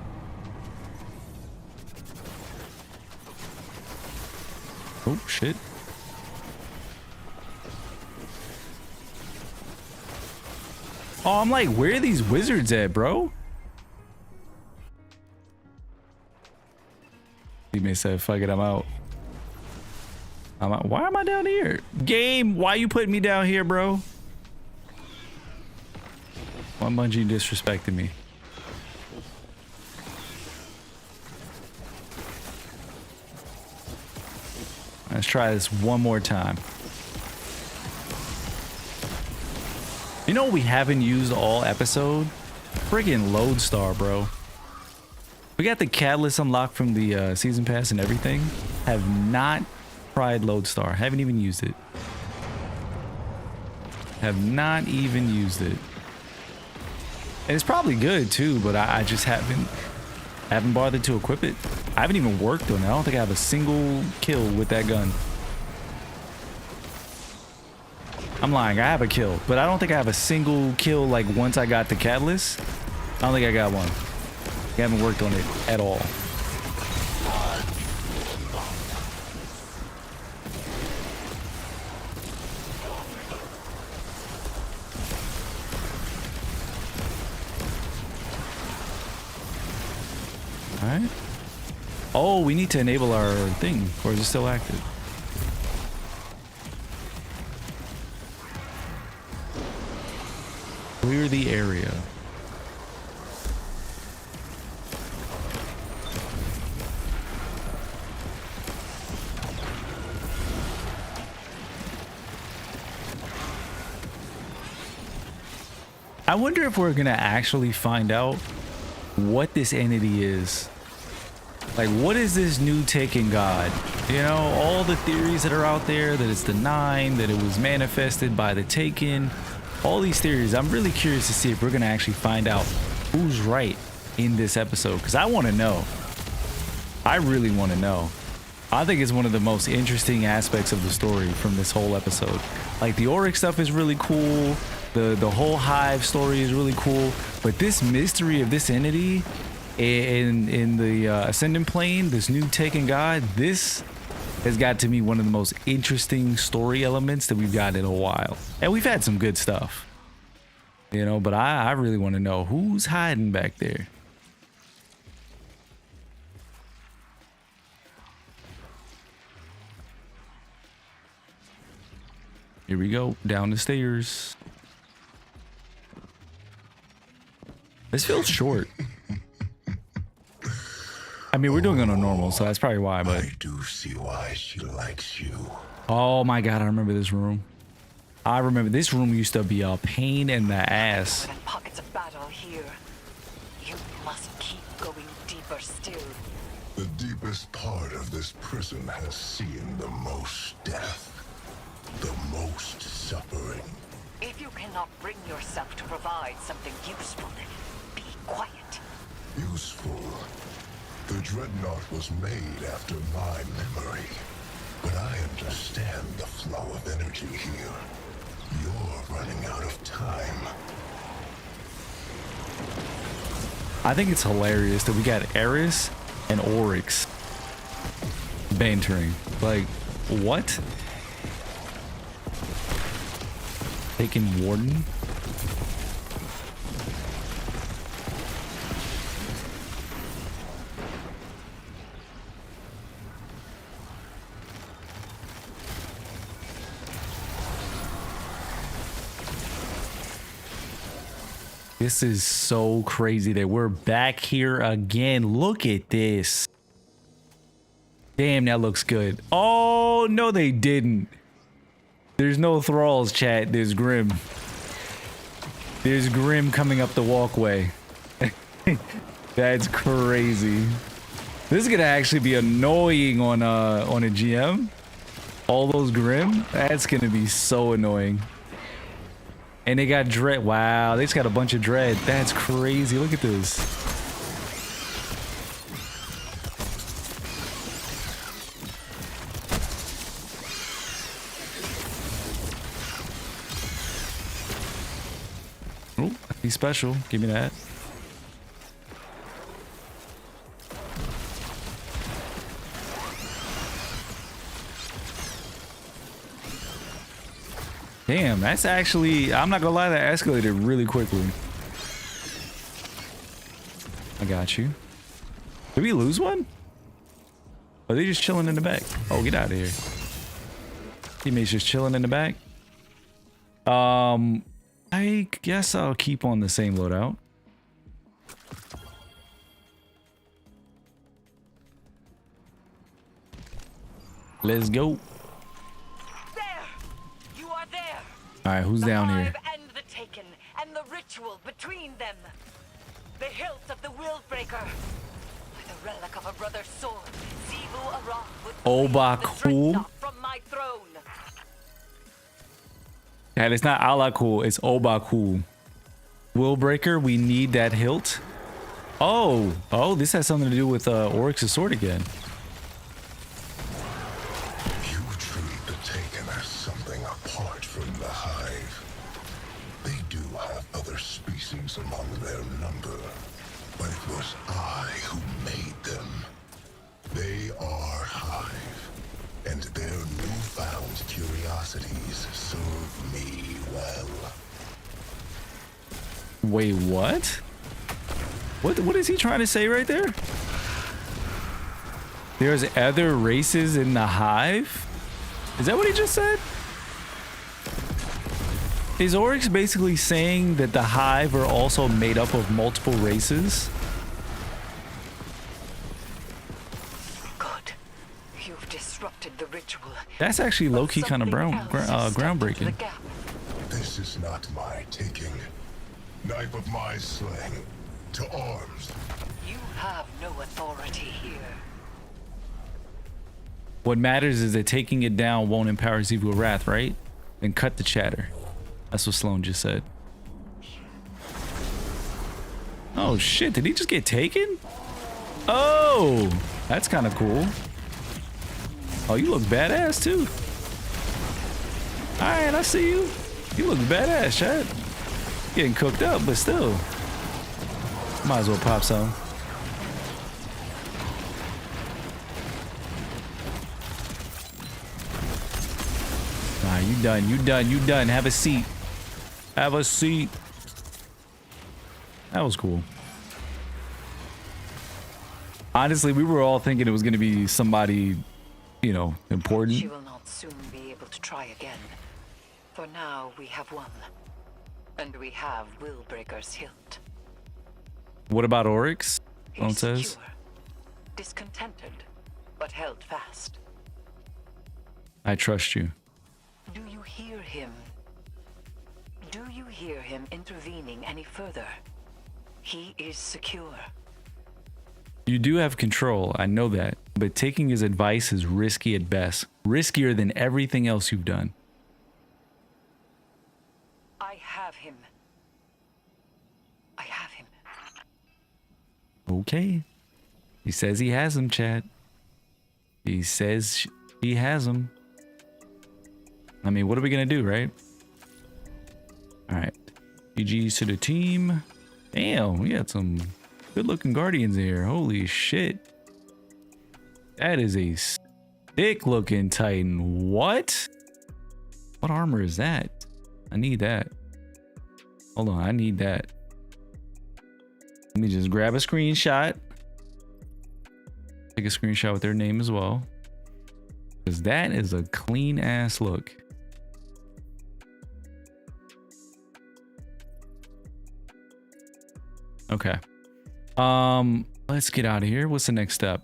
Oh, shit. Oh, I'm like, where are these wizards at, bro? Teammate said, fuck it, I'm out. I'm out. Why am I down here? Game, why you putting me down here, bro? Why Bungie disrespecting me? Let's try this one more time. You know what we haven't used all episode? Friggin' Lodestar, bro. We got the catalyst unlocked from the season pass and everything. Have not tried Lodestar. Haven't even used it. Have not even used it. And it's probably good too, but I just haven't bothered to equip it. I haven't even worked on it. I don't think I have a single kill with that gun. I'm lying, I have a kill, but I don't think I have a single kill like once I got the catalyst. I don't think I got one. I haven't worked on it at all. All right. Oh, we need to enable our thing, or is it still active? Clear the area. I wonder if we're gonna actually find out what this entity is. Like, what is this new taken god? You know, all the theories that are out there, that it's the 9, that it was manifested by the Taken, all these theories. I'm really curious to see if we're gonna actually find out who's right in this episode, because I want to know. I really want to know. I think it's one of the most interesting aspects of the story from this whole episode. Like, the Oryx stuff is really cool. The whole Hive story is really cool, but this mystery of this entity in the Ascendant Plane, this new Taken God, this has got to be one of the most interesting story elements that we've got in a while. And we've had some good stuff, you know, but I really want to know who's hiding back there. Here we go, down the stairs. This feels short. I mean, we're doing it on normal, so that's probably why, but... I do see why she likes you. Oh my god, I remember this room. I remember this room used to be a pain in the ass. Pockets of battle here. You must keep going deeper still. The deepest part of this prison has seen the most death. The most suffering. If you cannot bring yourself to provide something useful, be quiet. Useful. The Dreadnought was made after my memory. But I understand the flow of energy here. You're running out of time. I think it's hilarious that we got Eris and Oryx bantering. Like, What? Taking Warden? This is so crazy that we're back here again. Look at this. Damn, that looks good. Oh, no, they didn't. There's no thralls, chat. There's Grim. There's Grim coming up the walkway. That's crazy. This is gonna actually be annoying on a GM. All those Grim. That's gonna be so annoying. And they got Dread. Wow, they just got a bunch of Dread. That's crazy. Look at this. Oh, he's special. Give me that. Damn, that's actually, I'm not gonna lie, that escalated really quickly. I got you. Did we lose one? Are they just chilling in the back? Oh, get out of here. Teammates just chilling in the back. I guess I'll keep on the same loadout. Let's go. All right, who's down here? And the Taken, and the ritual between them. The hilt of the Willbreaker. With a relic of a brother's sword, Xivu Arath would Obakul. from my throne. And it's not Alakul, it's Obakul. Willbreaker, we need that hilt. Oh, this has something to do with Oryx's sword again. You treat the Taken as something apart from the Hive. They do have other species among their number, but it was I who made them. They are Hive, and their newfound curiosities serve me well. Wait, what? What is he trying to say right there? There's other races in the Hive? Is that what he just said? Is Oryx basically saying that the Hive are also made up of multiple races? Good. You've disrupted the ritual. That's actually low-key kind of groundbreaking. This is not my taking. Knife of my slaying. To arms. You have no authority here. What matters is that taking it down won't empower Xivu Arath, right? Then cut the chatter. That's what Sloan just said. Oh shit, did he just get taken? Oh, that's kind of cool. Oh, you look badass too. All right, I see you. You look badass, Chad. Getting cooked up, but still. Might as well pop some. Nah, you done. Have a seat. Have a seat. That was cool. Honestly, we were all thinking it was going to be somebody, you know, important. She will not soon be able to try again. For now, we have one. And we have Willbreaker's hilt. What about Oryx? He says. secure, discontented, but held fast. I trust you. Do you hear him? Do you hear him intervening any further? He is secure. You do have control, I know that, but taking his advice is risky at best. Riskier than everything else you've done. I have him. I have him. Okay. He says he has him, Chad. He says he has him. I mean, what are we gonna do, right? Alright. GG's to the team. Damn, we had some good looking guardians here. Holy shit. That is a thick looking Titan. What armor is that? I need that. Hold on, I need that. Let me just grab a screenshot. Take a screenshot with their name as well, because that is a clean ass look. Okay. Let's get out of here. What's the next step?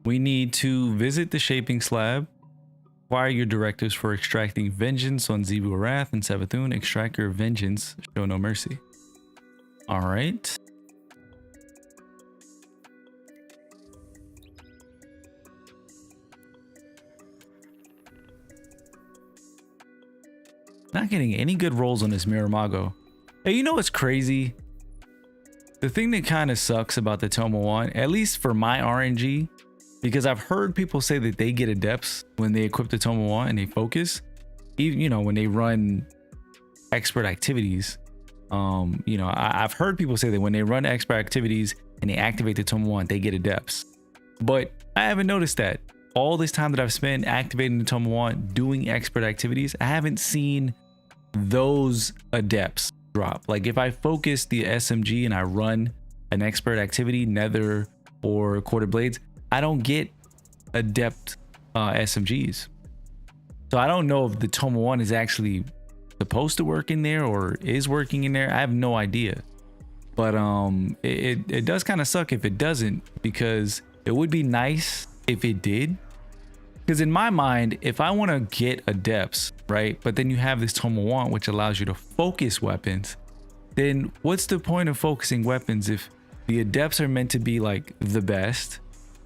We need to visit the shaping slab. Acquire your directives for extracting vengeance on Xivu Arath and Savathun. Extract your vengeance. Show no mercy. All right. Not getting any good rolls on this Miramago. Hey, you know what's crazy? The thing that kind of sucks about the Toma 1, at least for my RNG, because I've heard people say that they get adepts when they equip the Toma 1 and they focus. Even, you know, when they run expert activities. You know, I've heard people say that when they run expert activities and they activate the Toma 1, they get adepts. But I haven't noticed that. All this time that I've spent activating the Toma 1, doing expert activities, I haven't seen those adepts drop. Like if I focus the SMG and I run an expert activity, Nether or Quarter Blades, I don't get adept SMGs. So I don't know if the Toma 1 is actually supposed to work in there or is working in there. I have no idea. But it does kind of suck if it doesn't, because it would be nice if it did. Because in my mind, if I want to get adepts, right, but then you have this Toma 1 which allows you to focus weapons, then what's the point of focusing weapons if the adepts are meant to be like the best,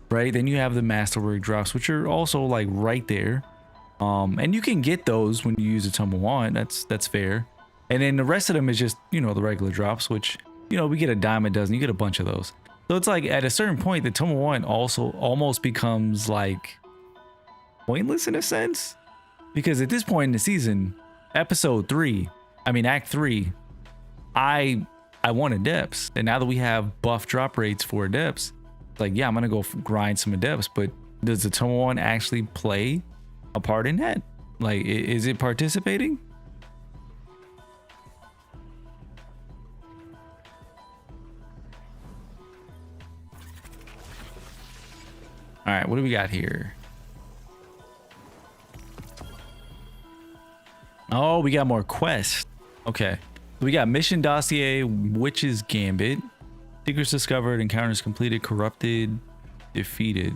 right? Then you have the masterwork drops, which are also like right there, and you can get those when you use a Toma 1. That's fair. And then the rest of them is just, you know, the regular drops, which, you know, we get a dime a dozen, you get a bunch of those. So it's like at a certain point the Toma 1 also almost becomes like pointless in a sense, because at this point in the season, episode 3, I mean act 3, I want adepts, and now that we have buff drop rates for adepts, like, yeah, I'm gonna go grind some adepts. But does the Toma 1 actually play a part in that? Like, is it participating? All right, what do we got here? Oh, we got more quests. Okay. We got Mission Dossier, Witch's Gambit. Secrets discovered, encounters completed, corrupted, defeated.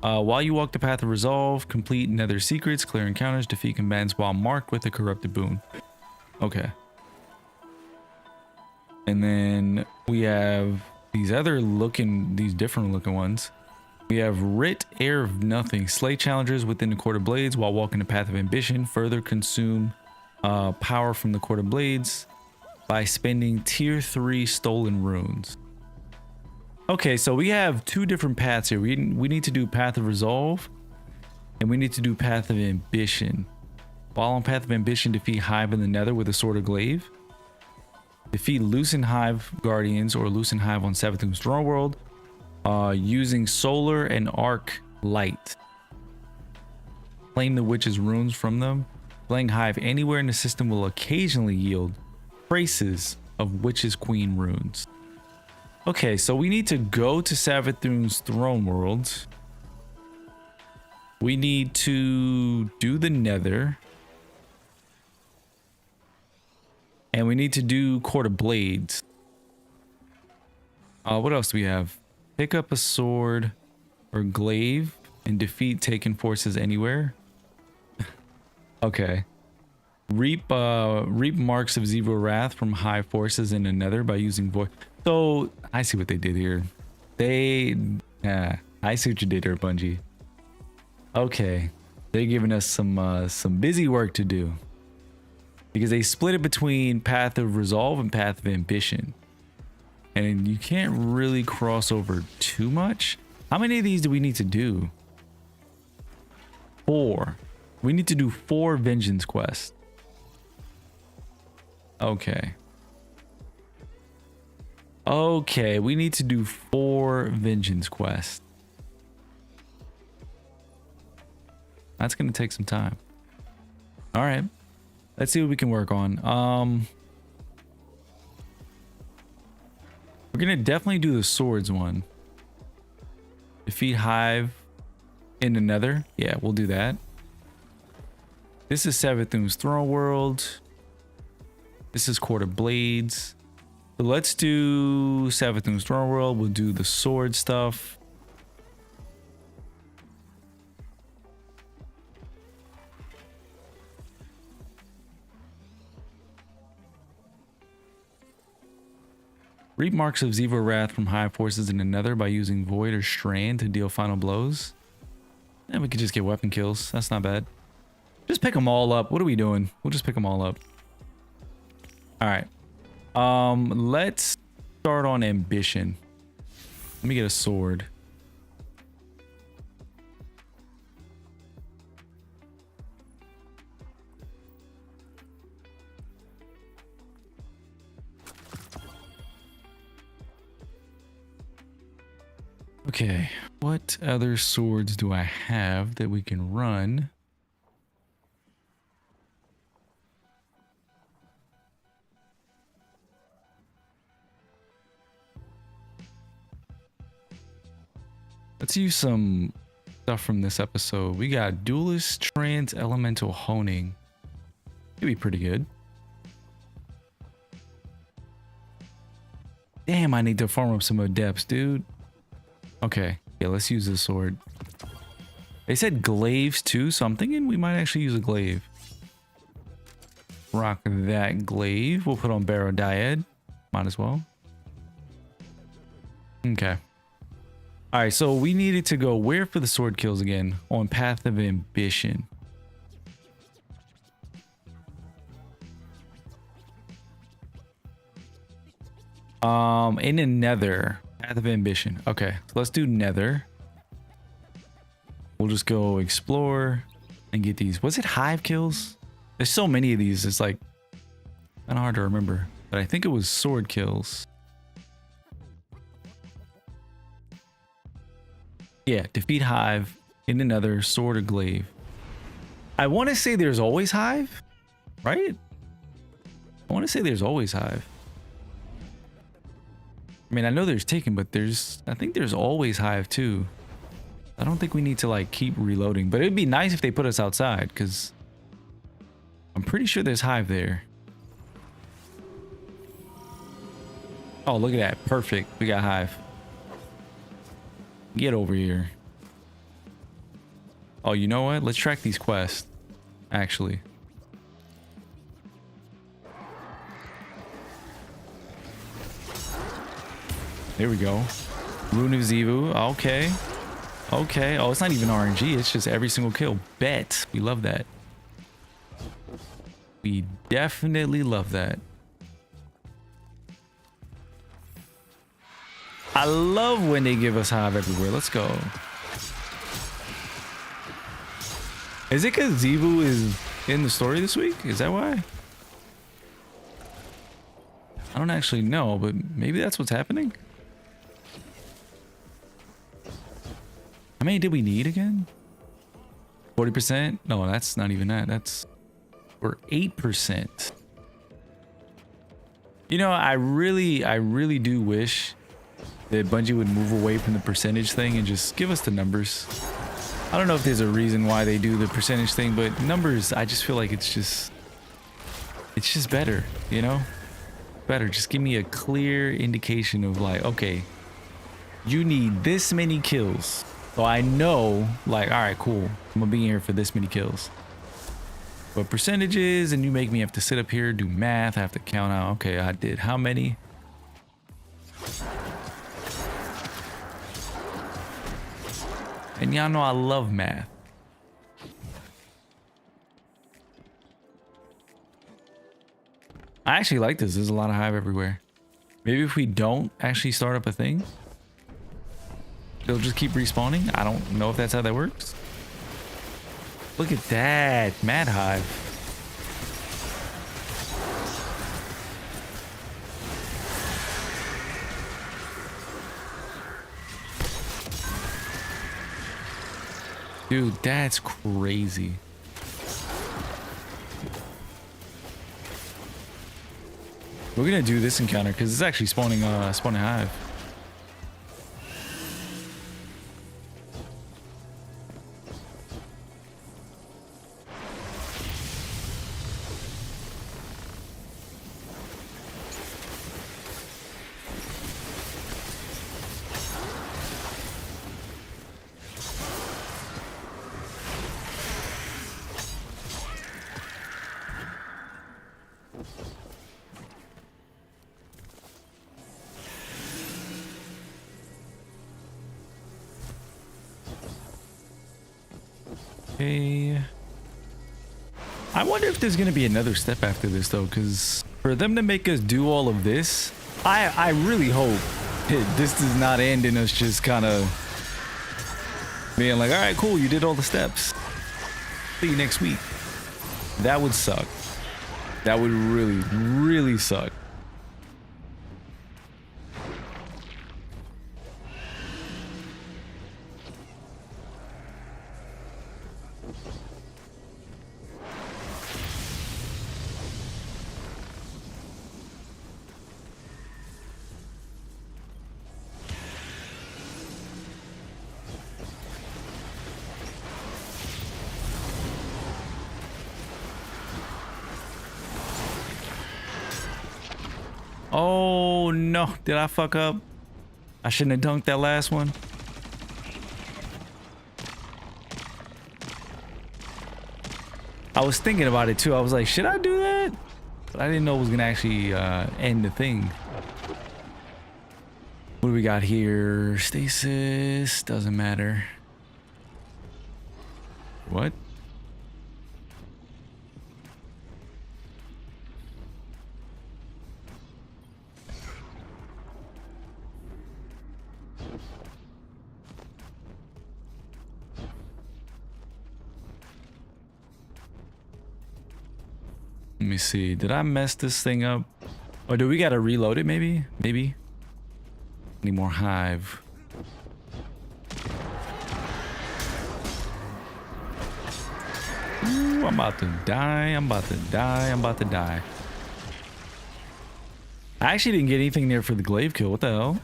While you walk the path of resolve, complete nether secrets, clear encounters, defeat combatants while marked with a corrupted boon. Okay. And then we have these different looking ones. We have Writ, Heir of Nothing. Slay challengers within the Court of Blades while walking the path of ambition. Further consume power from the Court of Blades by spending tier 3 stolen runes. Okay, so we have two different paths here. We need to do Path of Resolve, and we need to do Path of Ambition. While on Path of Ambition, defeat Hive in the Nether with a Sword of Glaive. Defeat Lucent Hive Guardians or Lucent Hive on Savathun's Throne World using Solar and Arc Light. Claim the Witch's runes from them. Playing Hive anywhere in the system will occasionally yield traces of Witch's Queen runes. Okay, so we need to go to Savathun's Throne World. We need to do the Nether. And we need to do Court of Blades. What else do we have? Pick up a sword or glaive and defeat taken forces anywhere. Okay. Reap marks of Xivu Arath from Hive forces in the Nether by using voice. So I see what they did here. I see what you did here, Bungie. Okay, they're giving us some busy work to do, because they split it between Path of Resolve and Path of Ambition, and you can't really cross over too much. How many of these do we need to do? 4. We need to do 4 vengeance quests. Okay. Okay, we need to do 4 vengeance quests. That's gonna take some time. All right, let's see what we can work on. We're gonna definitely do the swords one. Defeat Hive in the Nether. Yeah, we'll do that. This is Savathun's Throne World. This is Court of Blades. So let's do Savathun's Throne World. We'll do the sword stuff. Reap marks of Zevo Wrath from Hive forces in the Nether by using Void or Strand to deal final blows. And we could just get weapon kills. That's not bad. Just pick them all up. What are we doing? We'll just pick them all up. All right. Let's start on ambition. Let me get a sword. Okay, what other swords do I have that we can run? Let's use some stuff from this episode. We got Duelist Trans Elemental Honing. It'd be pretty good. Damn, I need to farm up some adepts, dude. Okay, yeah, let's use this sword. They said glaives too, so I'm thinking we might actually use a glaive. Rock that glaive. We'll put on Barrow Dyad. Might as well. Okay. Alright, so we needed to go where for the sword kills again? On Path of Ambition. In the Nether. Path of Ambition. Okay, so let's do Nether. We'll just go explore and get these. Was it Hive kills? There's so many of these. It's like kind of hard to remember. But I think it was sword kills. Yeah, defeat Hive in the Nether, sword or glaive. I want to say there's always Hive, right? I want to say there's always Hive. I mean, I know there's Taken, but I think there's always Hive too. I don't think we need to like keep reloading, but it'd be nice if they put us outside because I'm pretty sure there's Hive there. Oh, look at that. Perfect. We got Hive. Get over here. Oh, you know what? Let's track these quests. Actually. There we go. Rune of Zevo. Okay. Okay. Oh, it's not even RNG. It's just every single kill. Bet. We love that. We definitely love that. I love when they give us Hive everywhere. Let's go. Is it because Zevo is in the story this week? Is that why? I don't actually know, but maybe that's what's happening. How many did we need again? 40%? No, that's not even that. We're 8%. You know, I really do wish that Bungie would move away from the percentage thing and just give us the numbers. I don't know if there's a reason why they do the percentage thing, but numbers, I just feel like it's just better, you know? Better. Just give me a clear indication of like, okay, you need this many kills. So I know, like, all right, cool. I'm gonna be here for this many kills. But percentages, and you make me have to sit up here, do math, I have to count out, okay, I did how many? And y'all know I love math. I actually like this. There's a lot of Hive everywhere. Maybe if we don't actually start up a thing, they'll just keep respawning. I don't know if that's how that works. Look at that. Mad Hive. Dude, that's crazy. We're gonna do this encounter because it's actually spawning Hive. Okay. I wonder if there's gonna be another step after this though, because for them to make us do all of this, I really hope this does not end in us just kind of being like, all right, cool, you did all the steps. See you next week. That would suck. That would really, really suck. Oh no, did I fuck up? I shouldn't have dunked that last one. I was thinking about it too. I was like, should I do that? But I didn't know it was gonna actually end the thing. What do we got here? Stasis, doesn't matter. What? Let me see. Did I mess this thing up? Or do we gotta reload it maybe? Maybe. Need more Hive. Ooh, I'm about to die. I'm about to die. I'm about to die. I actually didn't get anything there for the glaive kill. What the hell?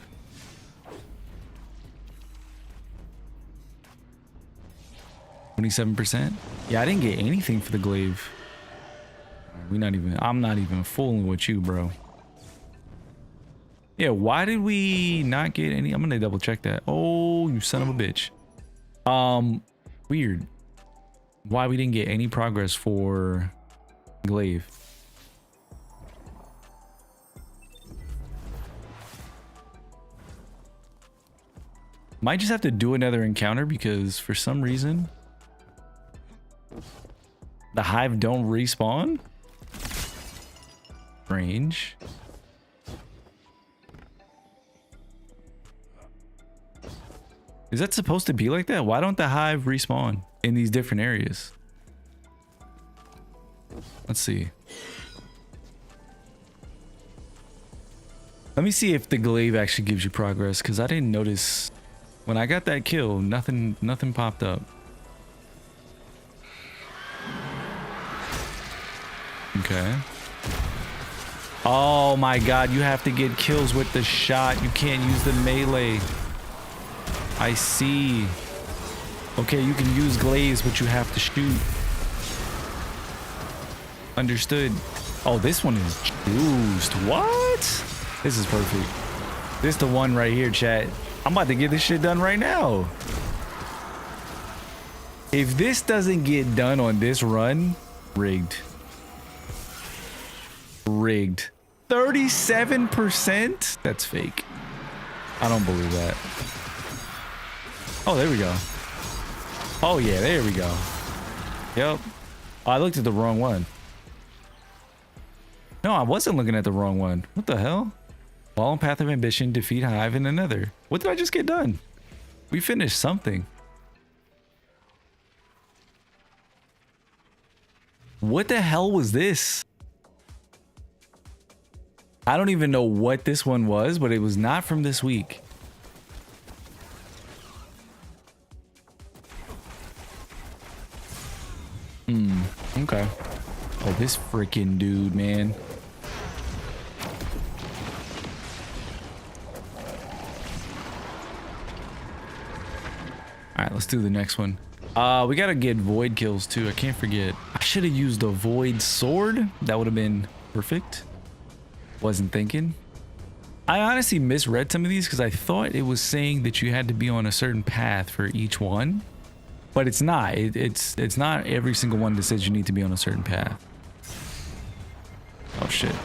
%. Yeah, I didn't get anything for the glaive. I'm not even fooling with you, bro. Yeah, why did we not get any? I'm gonna double check that. Oh, you son of a bitch. Weird. Why we didn't get any progress for glaive. Might just have to do another encounter because for some reason the Hive don't respawn. Strange. Is that supposed to be like that? Why don't the Hive respawn in these different areas? Let's see. Let me see if the glaive actually gives you progress, because I didn't notice when I got that kill, nothing popped up. Okay. Oh my god, you have to get kills with the shot. You can't use the melee. I see. Okay, you can use glaives, but you have to shoot. Understood. Oh, this one is juiced. What? This is perfect. This is the one right here, chat. I'm about to get this shit done right now. If this doesn't get done on this run, rigged. Rigged. 37%? That's fake. I don't believe that. Oh, there we go. Oh yeah, there we go. Yep. Oh, I looked at the wrong one. No, I wasn't looking at the wrong one. What the hell? Fall on Path of Ambition, defeat Hive in another. What did I just get done? We finished something. What the hell was this? I don't even know what this one was, but it was not from this week. Okay. Oh, this freaking dude, man. All right, let's do the next one. We gotta get void kills too. I can't forget. I should have used a void sword. That would have been perfect. Wasn't thinking. I honestly misread some of these because I thought it was saying that you had to be on a certain path for each one, but it's not. It's not every single one that says you need to be on a certain path. Oh shit.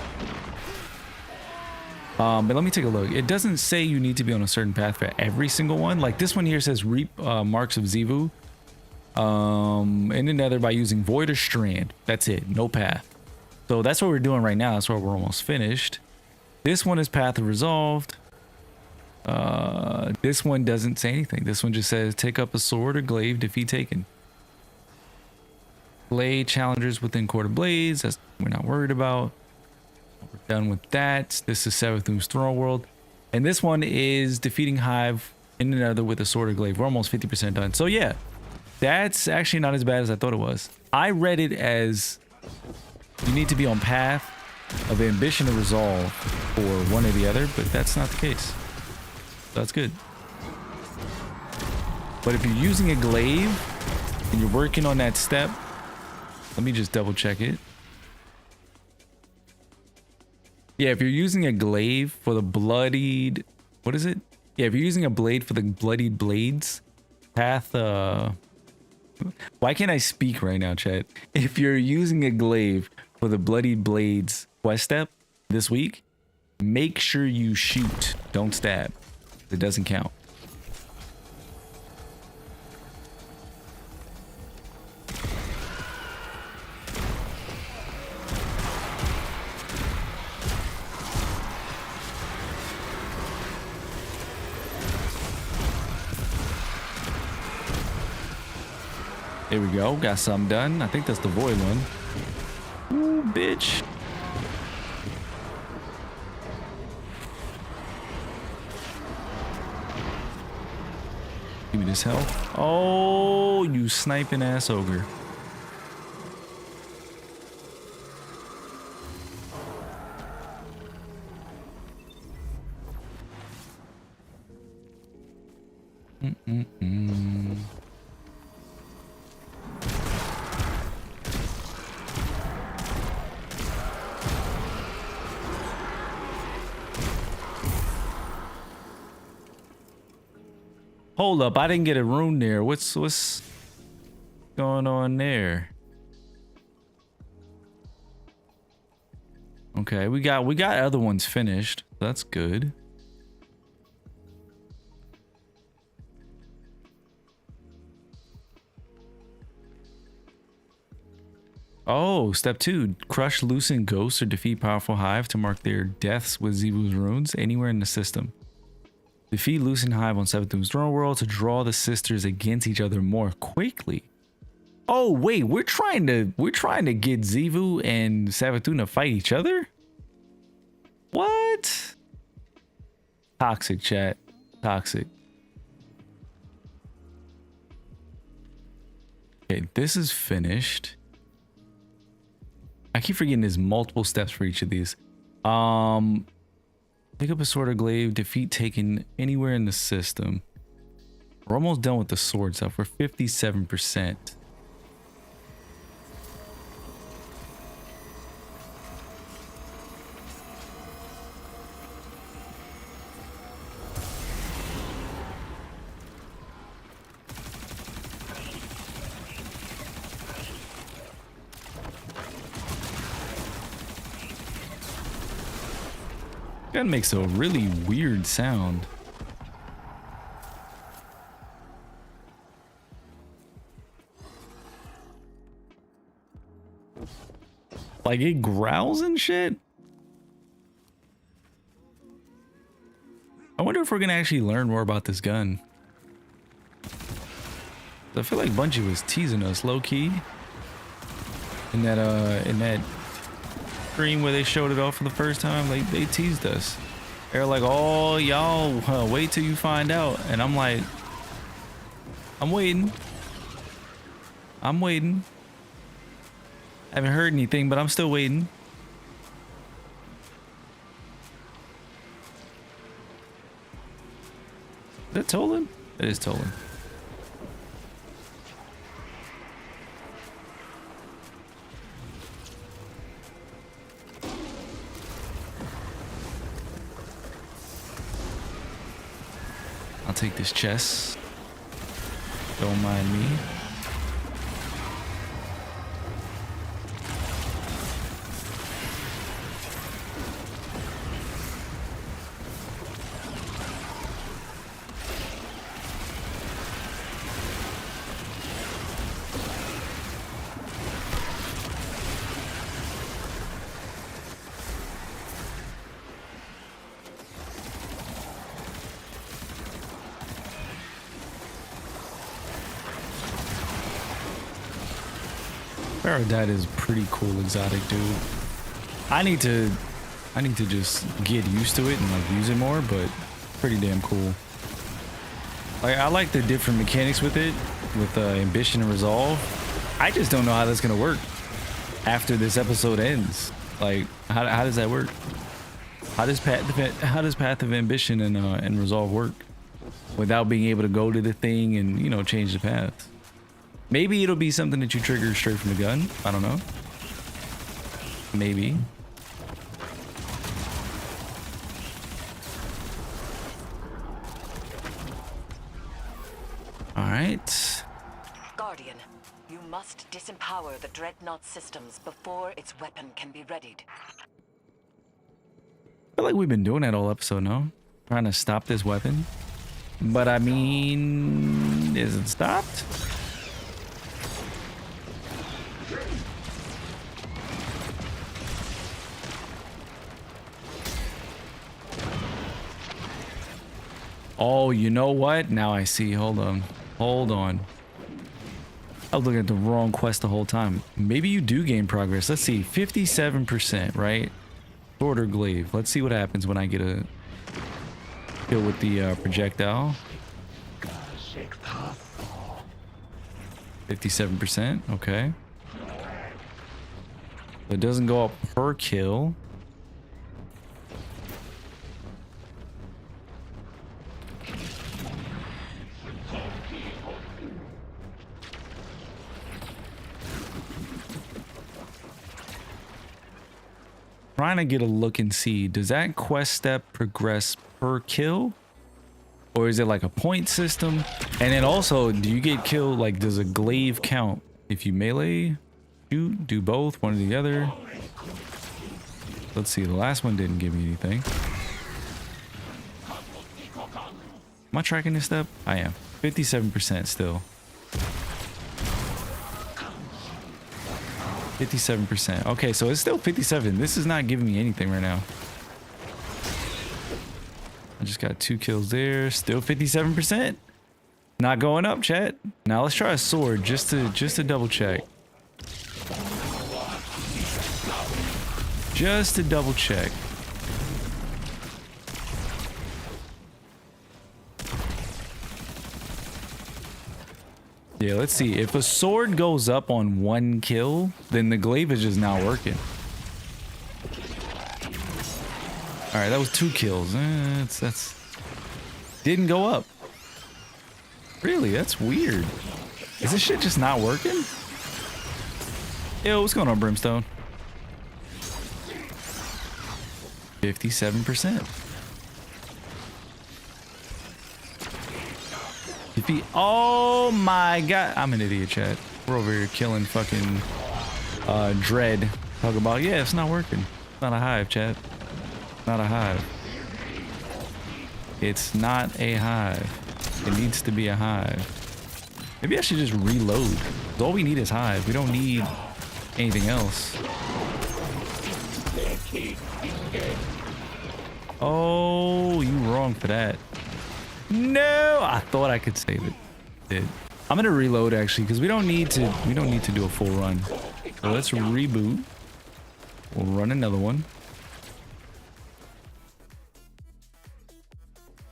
But let me take a look. It doesn't say you need to be on a certain path for every single one. Like this one here says reap marks of Xivu. In the nether by using void or strand. That's it. No path. So that's what we're doing right now. That's why we're almost finished. This one is path resolved. This one doesn't say anything. This one just says take up a sword or glaive, defeat taken. Blade challengers within quarter blades. That's we're not worried about. We're done with that. This is Savathun's Throne World. And this one is defeating Hive in the nether with a sword or glaive. We're almost 50% done. So yeah, that's actually not as bad as I thought it was. I read it as you need to be on path of ambition or resolve for one or the other, but that's not the case. That's good. But if you're using a glaive and you're working on that step, let me just double check it. Yeah, if you're using a glaive for the bloodied, what is it? Yeah, if you're using a blade for the bloodied blades path, why can't I speak right now, chat? If you're using a glaive for the bloodied blades quest step this week, make sure you shoot, don't stab. It doesn't count. There we go. Got some done. I think that's the void one. Ooh, bitch. Give me this health. Oh, you sniping ass ogre. Hold up, I didn't get a rune there. What's going on there? Okay, we got other ones finished. That's good. Oh, step 2. Crush, loosen ghosts or defeat powerful Hive to mark their deaths with Xivu's runes anywhere in the system. Defeat Loosen Hive on Savathun's Throne World to draw the sisters against each other more quickly. Oh wait, we're trying to get Xivu and Savathun to fight each other? What? Toxic, chat. Toxic. Okay, this is finished. I keep forgetting there's multiple steps for each of these. Pick up a sword or glaive, defeat taken anywhere in the system. We're almost done with the sword stuff. We're 57%. That makes a really weird sound. Like it growls and shit. I wonder if we're gonna actually learn more about this gun. I feel like Bungie was teasing us low key in that stream where they showed it off for the first time. Like they teased us. They're like, oh y'all wait till you find out. And I'm like, I'm waiting. I haven't heard anything, but I'm still waiting. Is that Tolan? It is Tolan. I'll take this chest. Don't mind me. That is pretty cool exotic, dude. I need to just get used to it and like use it more, but pretty damn cool. Like I like the different mechanics with it, with ambition and resolve. I just don't know how that's gonna work after this episode ends. Like how does that work? How does path of ambition and resolve work without being able to go to the thing and, you know, change the path? Maybe it'll be something that you trigger straight from the gun. I don't know. Maybe. All right. Guardian, you must disempower the Dreadnought systems before its weapon can be readied. I feel like we've been doing that all episode, no? Trying to stop this weapon. But I mean, is it stopped? Oh, you know what? Now I see. Hold on. Hold on. I was looking at the wrong quest the whole time. Maybe you do gain progress. Let's see. 57%, right? Sword or glaive. Let's see what happens when I get a kill with the projectile. 57%. Okay. It doesn't go up per kill. Trying to get a look and see, does that quest step progress per kill, or is it like a point system? And then also, do you get killed, like does a glaive count if you melee, shoot, do both, one or the other? Let's see, the last one didn't give me anything. Am I tracking this step? I am. 57% still. 57%. Okay, so it's still 57. This is not giving me anything right now. I just got 2 kills there. Still 57%. Not going up, chat. Now let's try a sword just to double check. Just to double check. Yeah, let's see. If a sword goes up on 1 kill, then the glaive is just not working. All right, that was 2 kills. That's didn't go up. Really? That's weird. Is this shit just not working? Yo, what's going on, Brimstone? 57%. Oh my god, I'm an idiot, chat. We're over here killing fucking Dread. Talk about, yeah, it's not working. It's not a hive, chat. Not a hive. It's not a hive. It needs to be a hive. Maybe I should just reload. All we need is hive. We don't need anything else. Oh, you wrong for that. No, I thought I could save it. Did. I'm gonna reload actually because we don't need to do a full run. So let's reboot. We'll run another one.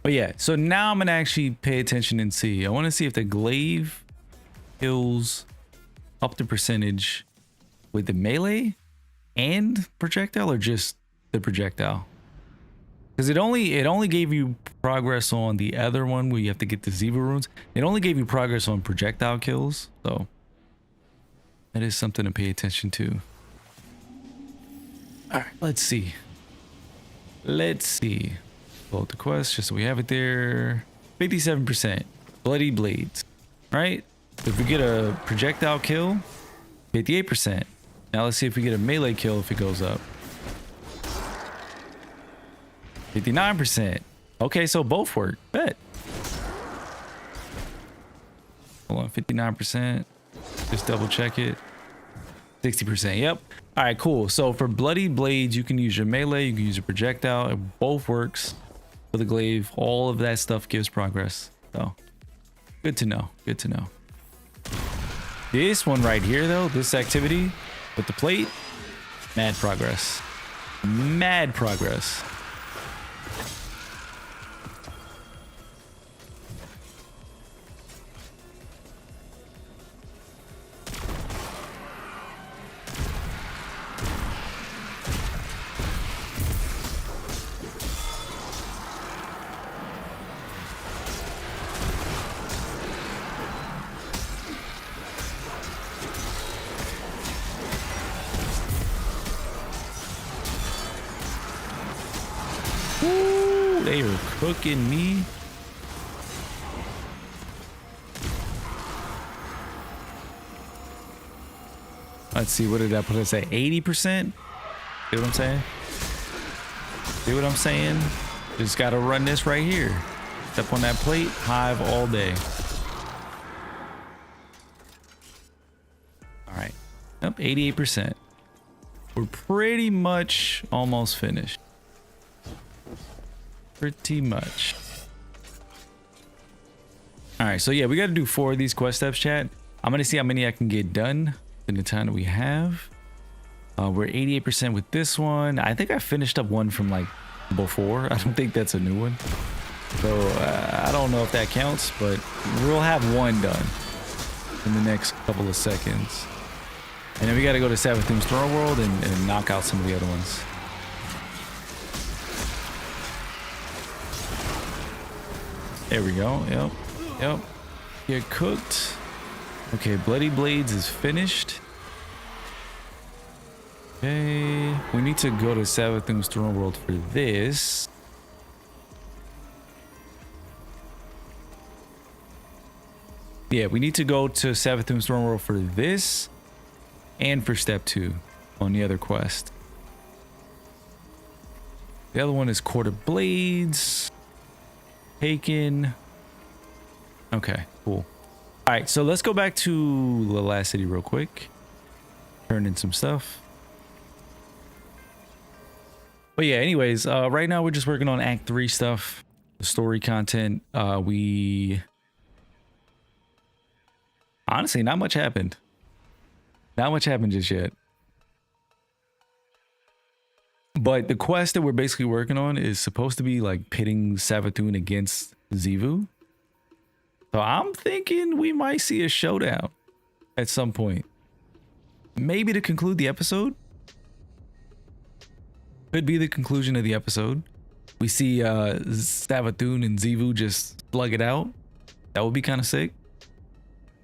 But yeah, so now I'm gonna actually pay attention and see. I want to see if the glaive kills up the percentage with the melee and projectile, or just the projectile? Because it only gave you progress on the other one where you have to get the Ziva runes. It only gave you progress on projectile kills, so that is something to pay attention to. All right, let's see. Let's see. Pull up the quest just so we have it there. 57%. Bloody blades. Right? If we get a projectile kill, 58%. Now let's see if we get a melee kill if it goes up. 59%. Okay, so both work. Bet. Hold on, 59%. Just double check it. 60%. Yep. All right, cool. So for bloody blades, you can use your melee, you can use your projectile. It both works for the glaive. All of that stuff gives progress. So good to know. Good to know. This one right here, though, this activity with the plate, mad progress. Mad progress. Ooh, they are cooking me. Let's see, what did that put us at? 80%? See what I'm saying? See what I'm saying? Just gotta run this right here. Step on that plate, Hive all day. All right, up 88%. We're pretty much almost finished. Pretty much. All right, so yeah, we got to do 4 of these quest steps, chat. I'm gonna see how many I can get done in the time that we have. We're 88% with this one. I think I finished up one from like before. I don't think that's a new one, so I don't know if that counts, but we'll have one done in the next couple of seconds, and then we got to go to Savathun's Throne World and knock out some of the other ones. There we go. Yep. Yep. Get cooked. Okay, Bloody Blades is finished. Okay. We need to go to Savathun's Throne World for this. Yeah, we need to go to Savathun's Throne World for this and for step 2 on the other quest. The other one is Court of Blades. Taken. Okay, cool. All right, so let's go back to the last city real quick. Turn in some stuff. But yeah, anyways, right now we're just working on Act 3 stuff, the story content. Honestly, not much happened. Not much happened just yet. But the quest that we're basically working on is supposed to be like pitting Savathun against Xivu. So I'm thinking we might see a showdown at some point. Maybe to conclude the episode. Could be the conclusion of the episode. We see Savathun and Xivu just slug it out. That would be kind of sick.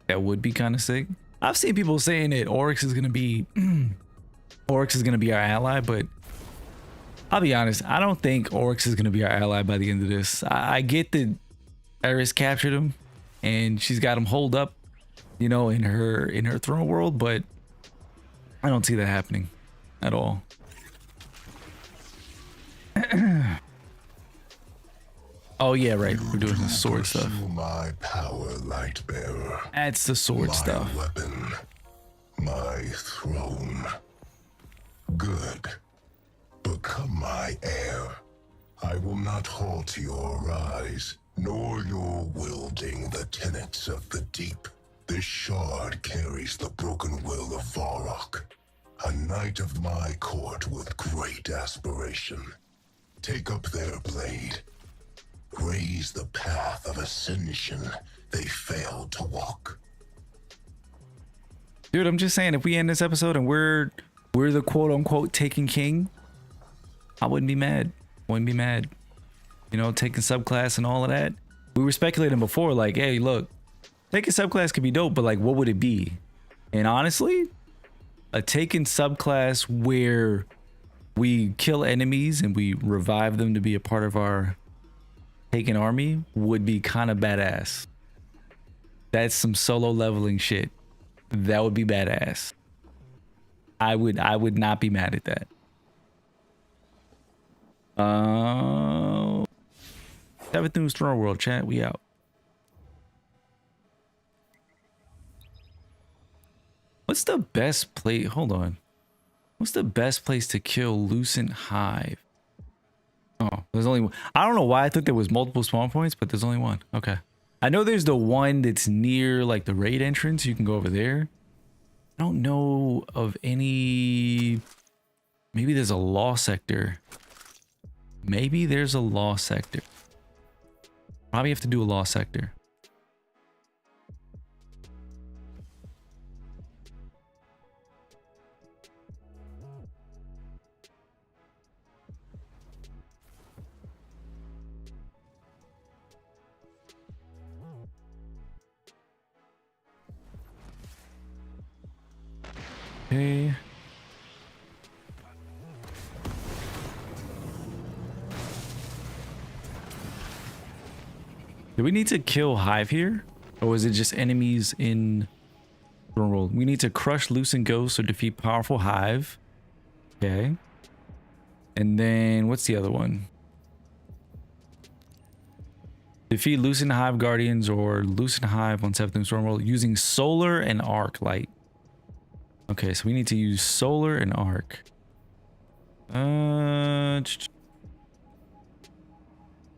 That would be kind of sick. I've seen people saying that Oryx is gonna be our ally, but I'll be honest, I don't think Oryx is gonna be our ally by the end of this. I get that Eris captured him and she's got him holed up, you know, in her throne world, but I don't see that happening at all. Oh yeah, right. We're doing the sword stuff. My power, light bearer. That's the sword stuff. My weapon, my throne. Good. Become my heir. I will not halt your rise, nor your wielding the tenets of the deep. This shard carries the broken will of Varrock, a knight of my court with great aspiration. Take up their blade. Raise the path of ascension they failed to walk. Dude, I'm just saying, if we end this episode and we're the quote unquote taken king, I wouldn't be mad. Wouldn't be mad. You know, taking subclass and all of that. We were speculating before, like, hey, look, taking subclass could be dope, but like, what would it be? And honestly, a taken subclass where we kill enemies and we revive them to be a part of our taken army would be kind of badass. That's some solo leveling shit. That would be badass. I would not be mad at that. Seventh New Star World chat, we out. What's the best place? Hold on. What's the best place to kill Lucent Hive? Oh, there's only one. I don't know why I thought there was multiple spawn points, but there's only one. Okay. I know there's the one that's near like the raid entrance. You can go over there. I don't know of any. Maybe there's a law sector. Maybe there's a law sector. Probably have to do a law sector. Okay. Do we need to kill Hive here? Or is it just enemies in the world? We need to crush Lucent Ghosts or defeat powerful Hive. Okay. And then what's the other one? Defeat Lucent Hive Guardians or Lucent Hive on 7th Storm World using Solar and Arc Light. Okay, so we need to use Solar and Arc.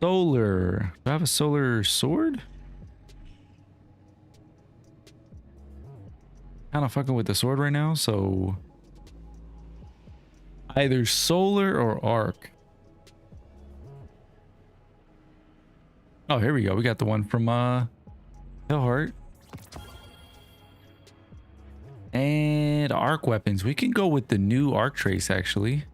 Solar. Do I have a solar sword? Kind of fucking with the sword right now, so either solar or arc. Oh, here we go. We got the one from Hellheart. And arc weapons. We can go with the new arc trace actually.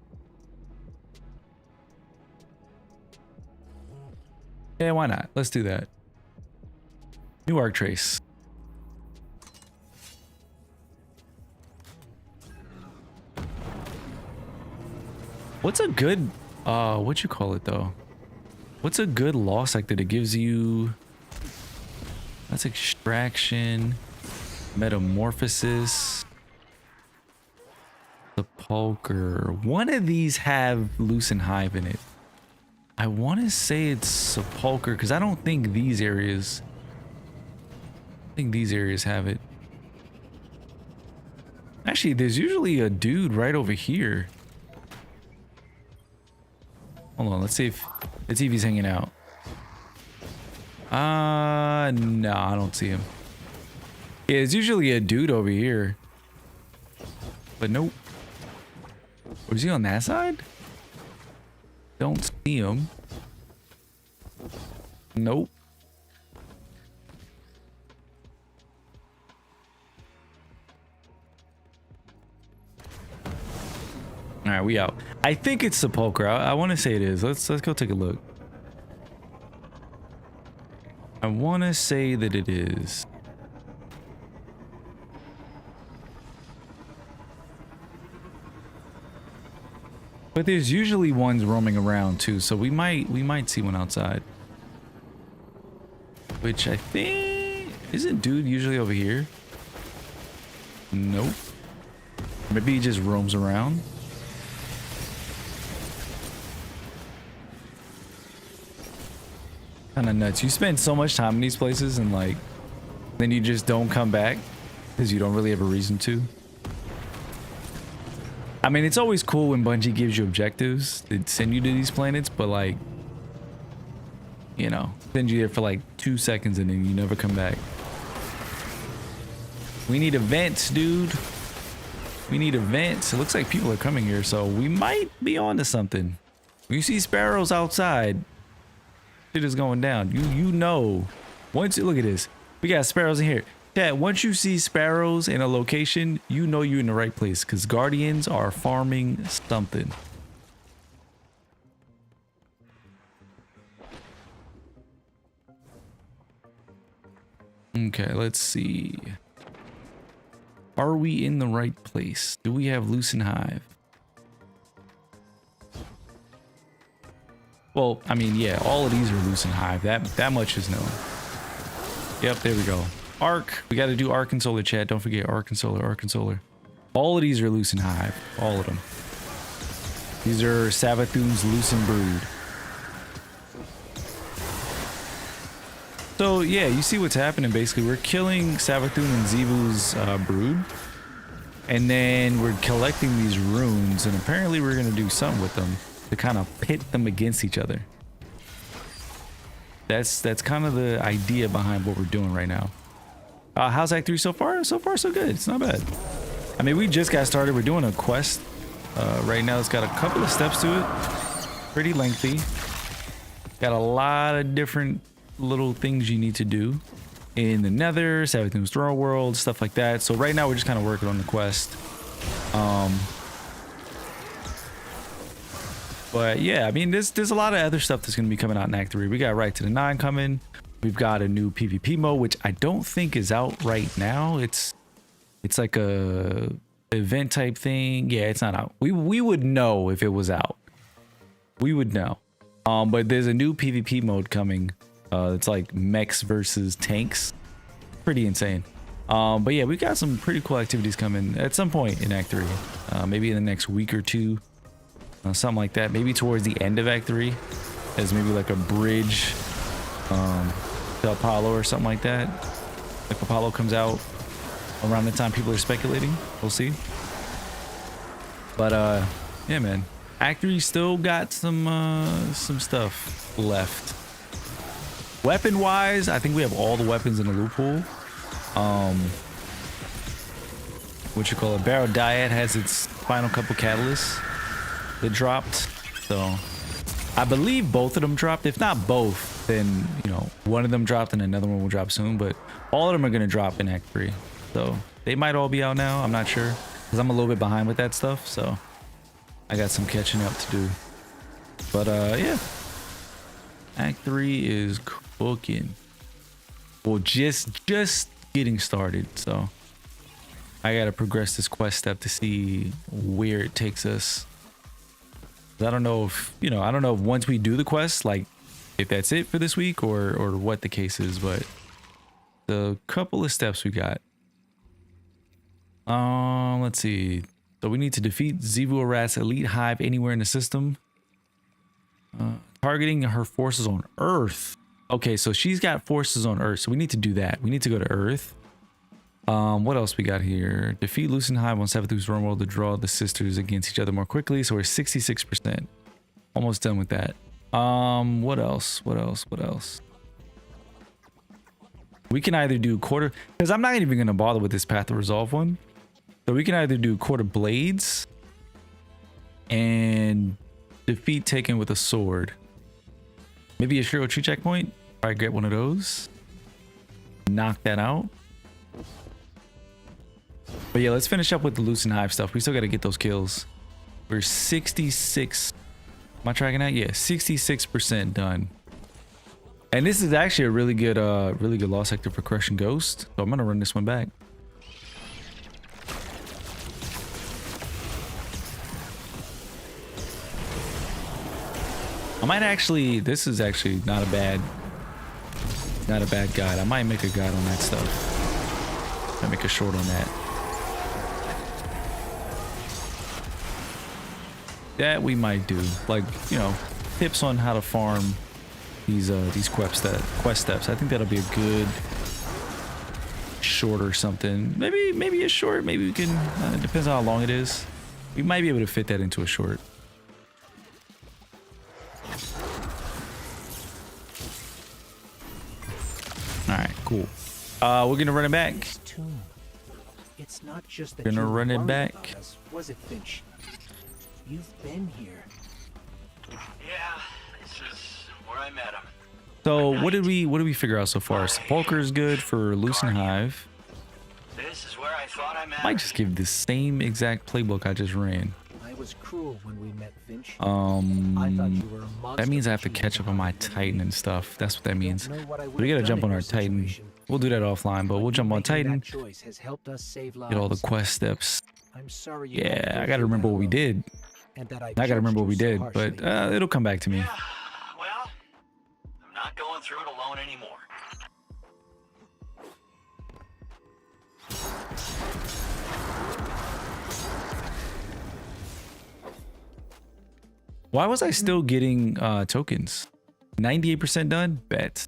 Yeah, why not? Let's do that. New arc trace. What's a good what you call it though? What's a good law sector that gives you? That's extraction, metamorphosis, sepulcher. One of these have Lucent Hive in it. I want to say it's sepulcher because I don't think these areas. I think these areas have it. Actually, there's usually a dude right over here. Hold on, let's see if he's hanging out. No, I don't see him. Yeah, there's usually a dude over here. But nope. Was he on that side? Don't see him. Nope. All right, we out. I think it's sepulcher. I want to say it is. Let's go take a look. I want to say that it is. But there's usually ones roaming around too, so we might see one outside. Which I think isn't dude usually over here? Nope. Maybe he just roams around. Kind of nuts. You spend so much time in these places and like then you just don't come back because you don't really have a reason to. I mean, it's always cool when Bungie gives you objectives that send you to these planets, but like, you know, send you there for like 2 seconds and then you never come back. We need events, dude. We need events. It looks like people are coming here, so we might be on to something. When you see sparrows outside, shit is going down. You know. Once you look at this, we got sparrows in here. Yeah, once you see sparrows in a location, you know you're in the right place because guardians are farming something. Okay, let's see. Are we in the right place? Do we have Loosen Hive? Well, I mean, yeah, all of these are Loosen Hive. That much is known. Yep, there we go. Arc. We got to do Arc and Solar, chat. Don't forget Arc and Solar, Arc and Solar. All of these are Loosen Hive. All of them. These are Savathun's Loosen Brood. So yeah, you see what's happening. Basically, we're killing Savathun and Zevu's brood, and then we're collecting these runes, and apparently we're gonna do something with them to kind of pit them against each other. That's kind of the idea behind what we're doing right now. How's Act 3 so far? So far, so good. It's not bad. I mean, we just got started. We're doing a quest right now. It's got a couple of steps to it. Pretty lengthy. Got a lot of different little things you need to do in the Nether, Savathun's Throne World, stuff like that. So right now we're just kind of working on the quest. But yeah, I mean, there's a lot of other stuff that's going to be coming out in Act 3. We got Rite to the 9 coming. We've got a new PvP mode, which I don't think is out right now. It's like a event type thing. Yeah, it's not out. We would know if it was out. We would know. But there's a new PvP mode coming. It's like mechs versus tanks. Pretty insane. But yeah, we got some pretty cool activities coming at some point in Act 3. Maybe in the next week or two. Something like that. Maybe towards the end of Act 3. As maybe like a bridge to Apollo or something like that. If Apollo comes out around the time people are speculating. We'll see. But yeah, man. Act 3 still got some stuff left. Weapon wise, I think we have all the weapons in the loot pool. What you call it? Barrow Diet has its final couple catalysts that dropped. So I believe both of them dropped. If not both, then you know, one of them dropped and another one will drop soon. But all of them are gonna drop in Act 3. So they might all be out now. I'm not sure because I'm a little bit behind with that stuff. So I got some catching up to do. But yeah, Act 3 is cooking. Well, just getting started. So I gotta progress this quest step to see where it takes us. I don't know if, you know, I don't know if once we do the quest, like if that's it for this week or what the case is, but the couple of steps we got. Let's see. So we need to defeat Xivu Arath's elite hive anywhere in the system. Targeting her forces on Earth. Okay, so she's got forces on Earth, so we need to do that. We need to go to Earth. What else we got here? Defeat Loosen Hive on Savathun's Run World to draw the sisters against each other more quickly. So we're 66%. Almost done with that. What else? What else? What else? We can either do quarter, because I'm not even going to bother with this Path of Resolve one. So we can either do quarter blades and defeat taken with a sword. Maybe a Shiro Tree checkpoint. Probably get one of those. Knock that out. But yeah, let's finish up with the Loosen Hive stuff. We still got to get those kills. We're 66. Am I tracking that? Yeah, 66% done. And this is actually a really good lost sector for Crushing Ghost. So I'm gonna run this one back. I might actually. This is actually not a bad guide. I might make a guide on that stuff. I make a short on that. That we might do, like, you know, tips on how to farm these quest steps. I think that'll be a good short or something. Maybe a short. Maybe we can. It depends on how long it is. We might be able to fit that into a short. All right, cool. We're gonna run it back. It's not just that Gonna run it back. Was it, Finch? You've been here. Yeah, this is where I met him. So what did we figure out so far? Sepulcher is good for Loosen Hive. where I thought I met I might just give the same exact playbook I just ran. I was cruel when we met, Finch. I thought you were a monster. That means I have to but you catch up on my Titan and stuff. That's what that means. Don't know what I We would've gotta done jump in on our your Titan. situation. We'll do that offline, but we'll jump on Making that Titan. choice has helped us save lives. Get all the quest steps. I'm sorry you had to Yeah, go I gotta through remember that what we alone, did. and that I I gotta judged remember what you we so did, harshly. but it'll come back to me. Yeah, well, I'm not going through it alone anymore. Why was I still getting tokens? 98% done? Bet.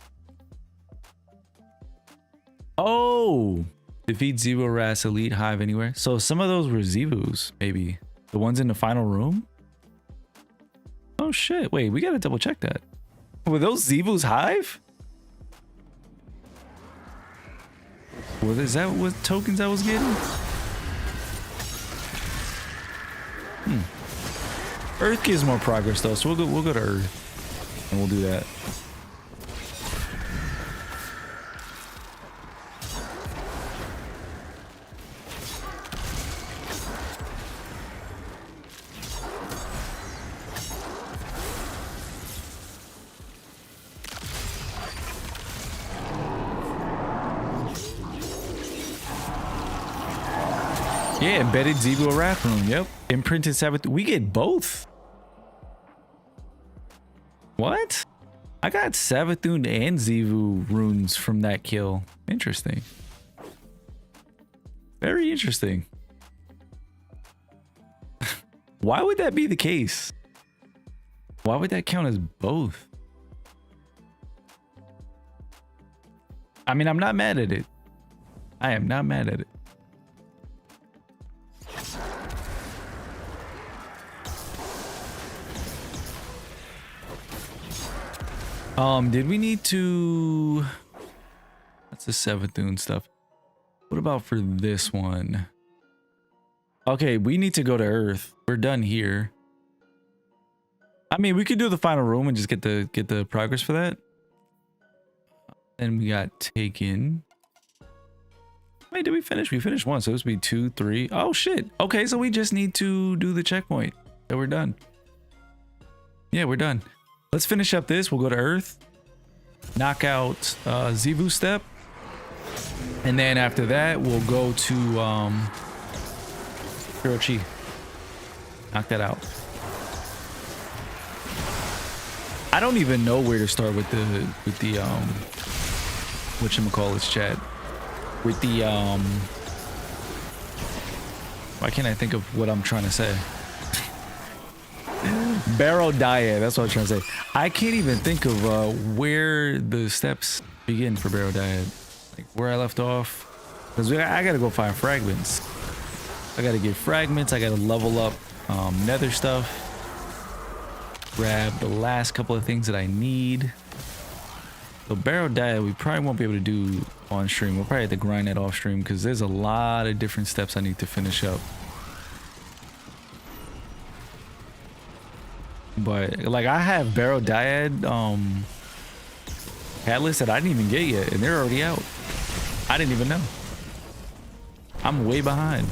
Oh! Defeat Zevo Ras Elite Hive anywhere. So some of those were Zevos, maybe. The ones in the final room? Oh shit. Wait, we gotta double check that. Were those Zevos Hive? Is that what tokens I was getting? Earth gives more progress though, so we'll go to Earth and we'll do that. Yeah, embedded Zevo Wrath Rune. Yep. Imprinted Sabbath. We get both. What? I got Savathun and Zevu runes from that kill. Interesting. Very interesting. Why would that be the case? Why would that count as both? I mean, I'm not mad at it. I am not mad at it. Did we need to... That's the Savathun stuff. What about for this one? Okay, we need to go to Earth. We're done here. I mean, we could do the final room and just get the progress for that. And we got taken. Wait, did we finish? We finished one, so this would be 2, 3. Oh shit. Okay, so we just need to do the checkpoint. So we're done. Yeah, we're done. Let's finish up this. We'll go to Earth, knock out Zevu step, and then after that we'll go to Hirochi. Knock that out. I don't even know where to start with the whatchamacallits chat. With the why can't I think of what I'm trying to say? Barrow Dyad, that's what I was trying to say. I can't even think of where the steps begin for Barrow Dyad. Like where I left off. Because I gotta go find fragments. I gotta get fragments, I gotta level up nether stuff. Grab the last couple of things that I need. So Barrow Dyad, we probably won't be able to do on stream. We'll probably have to grind that off stream because there's a lot of different steps I need to finish up. But like I have Barrow Dyad catalysts that I didn't even get yet, and they're already out. I didn't even know. I'm way behind.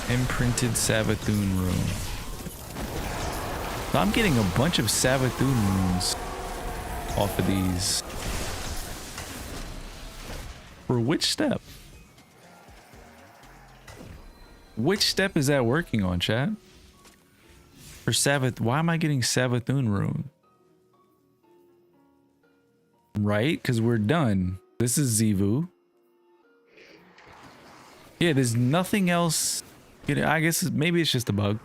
Imprinted Savathun rune. So I'm getting a bunch of Savathun runes off of these. For which step? Which step is that working on, chat? For Savath, why am I getting Savathun rune? Right, because we're done. This is Zevu. Yeah, there's nothing else. I guess maybe it's just a bug.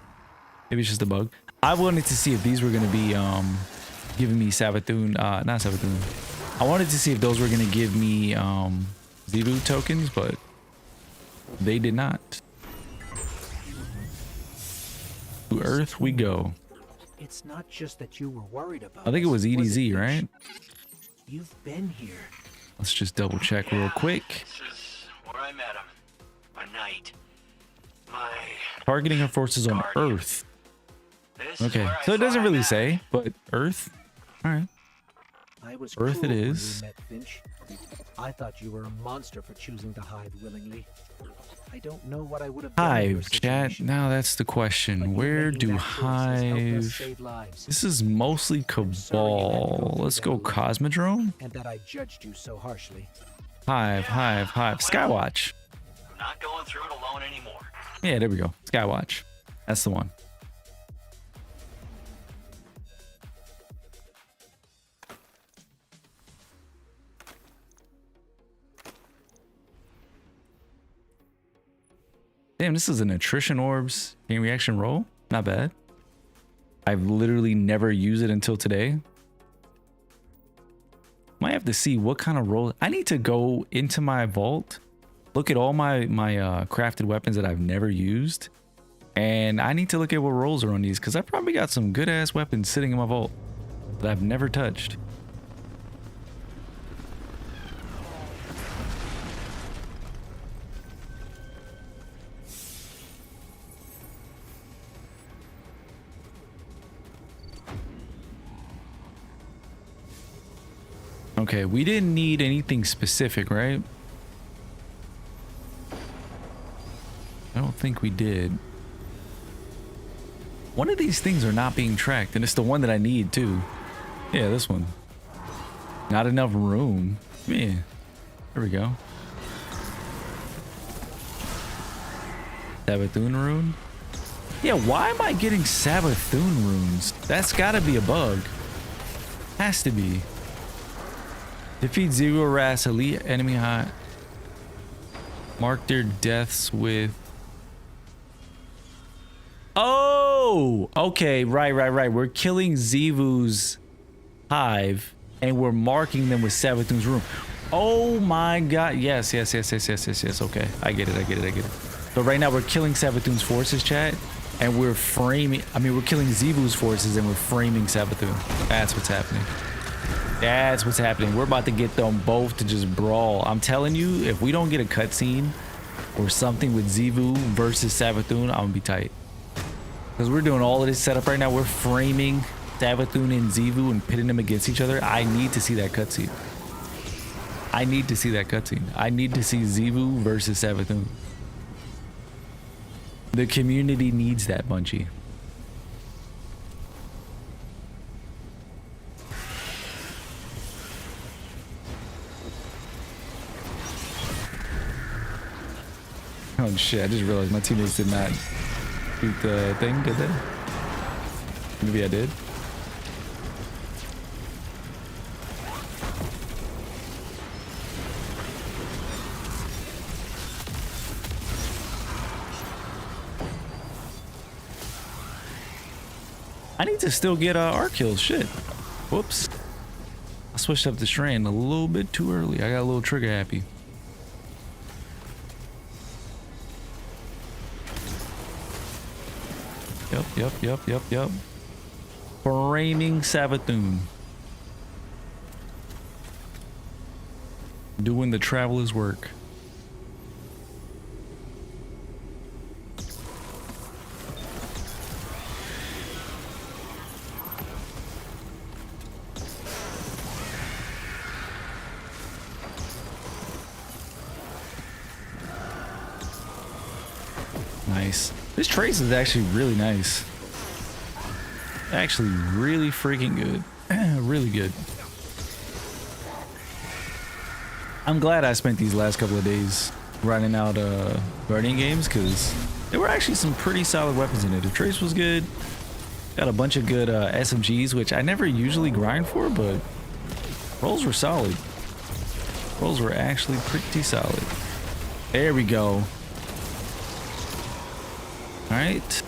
Maybe it's just a bug. I wanted to see if these were gonna be giving me Savathun, not Savathun. I wanted to see if those were gonna give me Zevu tokens, but they did not. To Earth we go. It's not just that you were worried about. I think it was us, EDZ, it, right? You've been here. Let's just double check real quick. This is where I met him. A knight. My Targeting her forces on guardian. Earth. This is Okay, where I so it doesn't thought I really met say, but Earth. All right. I was Earth cruel it when we is. met, Finch. I thought you were a monster for choosing the Hive willingly. I don't know what I would have done in your Hive, chat. situation, Now that's the but question. you Where making do that choice has helped us Hive... save lives, This is mostly Cabal. Let's go Cosmodrome. and that I judged you so harshly. Hive. Skywatch. I'm not going through it alone anymore. Yeah, there we go. Skywatch. That's the one. Damn, this is an attrition orbs chain reaction roll. Not bad. I've literally never used it until today. Might have to see what kind of roll. I need to go into my vault, look at all my crafted weapons that I've never used, and I need to look at what rolls are on these because I probably got some good ass weapons sitting in my vault that I've never touched. Okay, we didn't need anything specific, right? I don't think we did. One of these things are not being tracked, and it's the one that I need too. Yeah, this one. Not enough room. Yeah, there we go. Savathun rune? Yeah, why am I getting Savathun runes? That's gotta be a bug. Has to be. Defeat Zero Ras elite enemy hot. Mark their deaths with... Oh! Okay, right. We're killing Zivu's Hive, and we're marking them with Savathun's room. Oh my god. Yes. Okay, I get it. So right now we're killing Savathun's forces, chat, and we're framing... I mean, we're killing Zivu's forces, and we're framing Savathun. That's what's happening. That's what's happening. We're about to get them both to just brawl. I'm telling you, if we don't get a cutscene or something with Zivu versus Savathun, I'm gonna be tight. Because we're doing all of this setup right now. We're framing Savathun and Zivu and pitting them against each other. I need to see that cutscene. I need to see Zivu versus Savathun. The community needs that, Bungie. Oh shit, I just realized my teammates did not shoot the thing, did they? Maybe I did. I need to still get arc kills, shit. Whoops. I switched up the strain a little bit too early. I got a little trigger happy. Yep. Framing Savathun. Doing the traveler's work. Nice. This trace is actually really nice. Actually really freaking good. Really good. I'm glad I spent these last couple of days grinding out Guardian games because there were actually some pretty solid weapons in it. The trace was good. Got a bunch of good SMGs, which I never usually grind for, but rolls were solid. Rolls were actually pretty solid. There we go. Alright.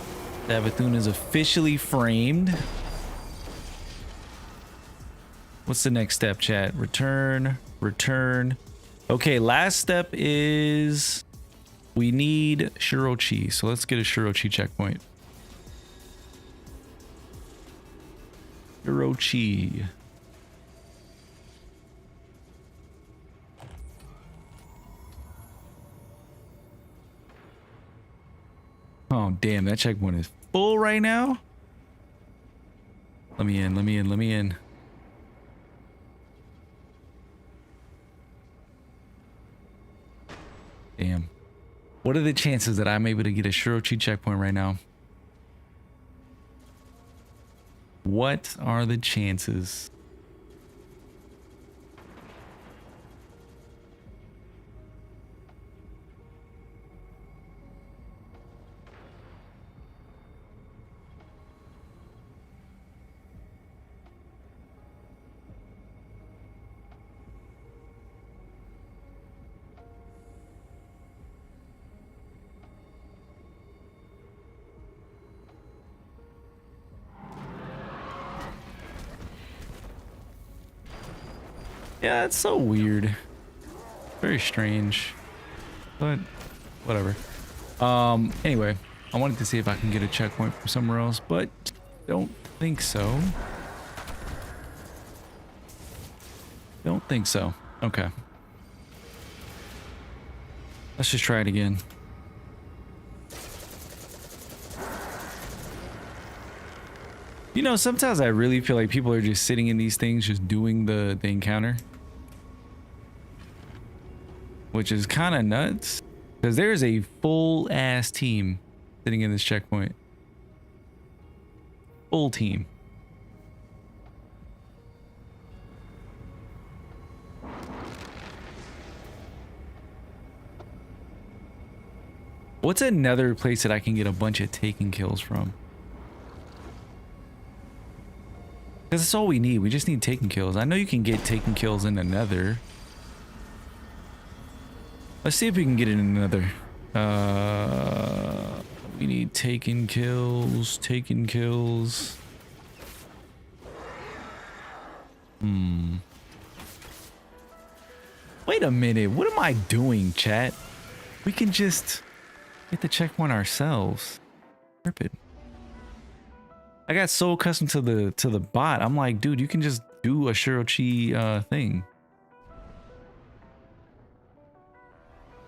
Savathun is officially framed. What's the next step, chat? Return. Okay, last step is we need Shirochi. So let's get a Shirochi checkpoint. Shirochi. Oh, damn, that checkpoint is full right now. Let me in. Damn. What are the chances that I'm able to get a Shirochi checkpoint right now? What are the chances? Yeah, it's so weird. Very strange. But whatever. Anyway, I wanted to see if I can get a checkpoint from somewhere else, but don't think so. Don't think so. Okay. Let's just try it again. You know, sometimes I really feel like people are just sitting in these things, just doing the encounter. Which is kind of nuts. Because there's a full ass team sitting in this checkpoint. Full team. What's another place that I can get a bunch of taken kills from? Because that's all we need. We just need taken kills. I know you can get taken kills in another. Let's see if we can get it in another. We need taken kills. Taken kills. Wait a minute. What am I doing, chat? We can just get the checkpoint ourselves. Stupid. I got so accustomed to the bot. I'm like, dude, you can just do a Shirochi thing.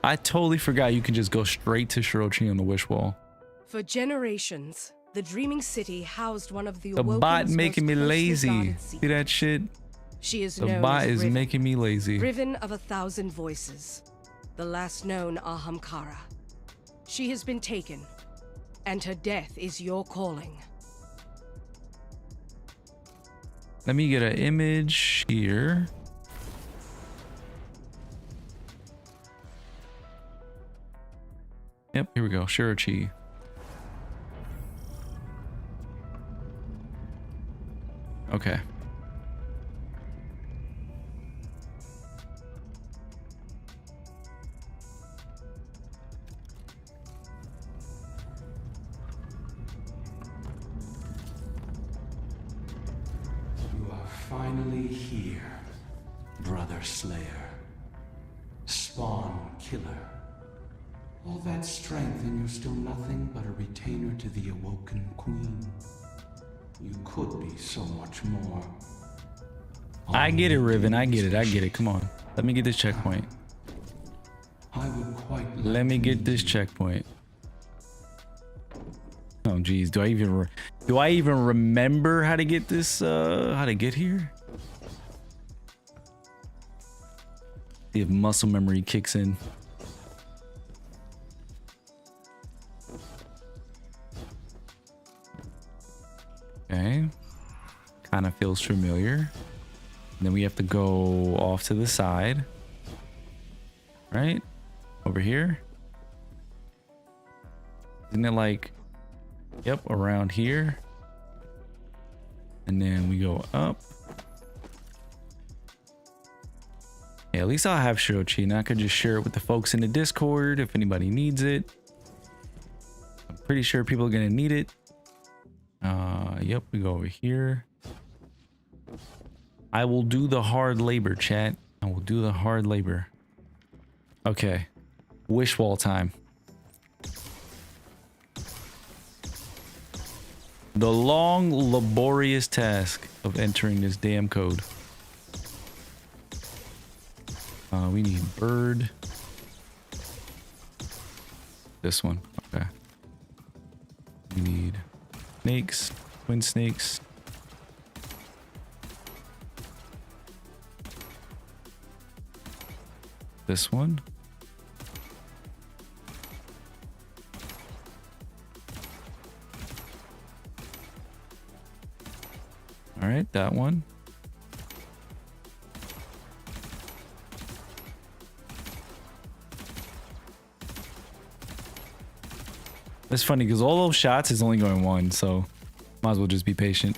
I totally forgot you can just go straight to Shirochi on the wish wall. For generations, the Dreaming City housed one of the The bot making me lazy. See that shit? She is The known bot as is Riven, making me lazy. Riven of 1,000 voices, the last known Ahamkara. She has been taken, and her death is your calling. Let me get an image here. Yep, here we go. Shirochi. Okay. You are finally here, Brother Slayer. Spawn Killer. All that strength and you're still nothing but a retainer to the awoken queen. You could be so much more. I get it, Riven. I get it. I get it. Come on. Let me get this checkpoint. I would quite like Let me to get meet this you. checkpoint. Oh geez, do I even remember how to get this how to get here? See if muscle memory kicks in. Okay. Kind of feels familiar. Then we have to go off to the side. Right? Over here. Isn't it like, yep, around here. And then we go up. Yeah, at least I'll have Shirochi and I could just share it with the folks in the Discord if anybody needs it. I'm pretty sure people are gonna need it. Yep, we go over here. I will do the hard labor, chat. I will do the hard labor. Okay. Wish wall time. The long, laborious task of entering this damn code. We need bird. This one. Okay. We need snakes. Twin snakes. This one. All right, that one. It's funny because all those shots is only going one, so might as well just be patient.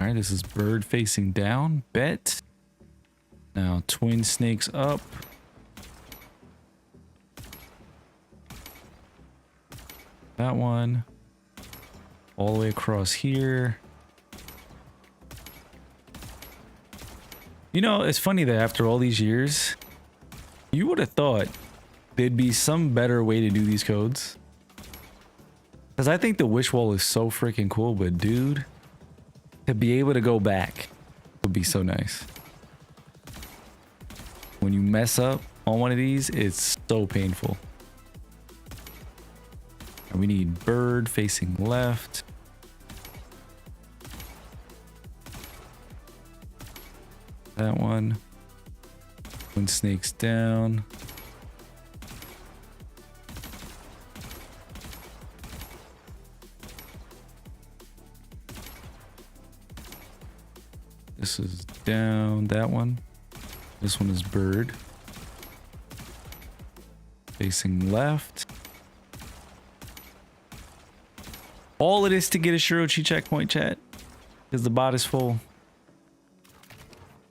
All right, this is bird facing down. Bet. Now twin snakes up. That one. All the way across here. You know, it's funny that after all these years, you would have thought there'd be some better way to do these codes. Because I think the wish wall is so freaking cool, but dude, to be able to go back would be so nice. When you mess up on one of these, it's so painful. And we need bird facing left. That one. Twin snakes down. This is down. That one. This one is bird. Facing left. All it is to get a Shirochi checkpoint, chat, because the bot is full.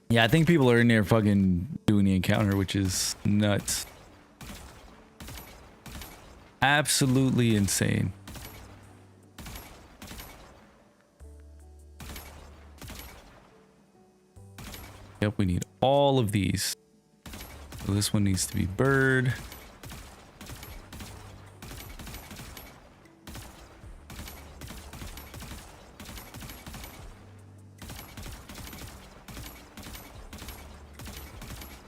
Yeah, I think people are in there fucking doing the encounter, which is nuts. Absolutely insane. Yep, we need all of these. So this one needs to be bird.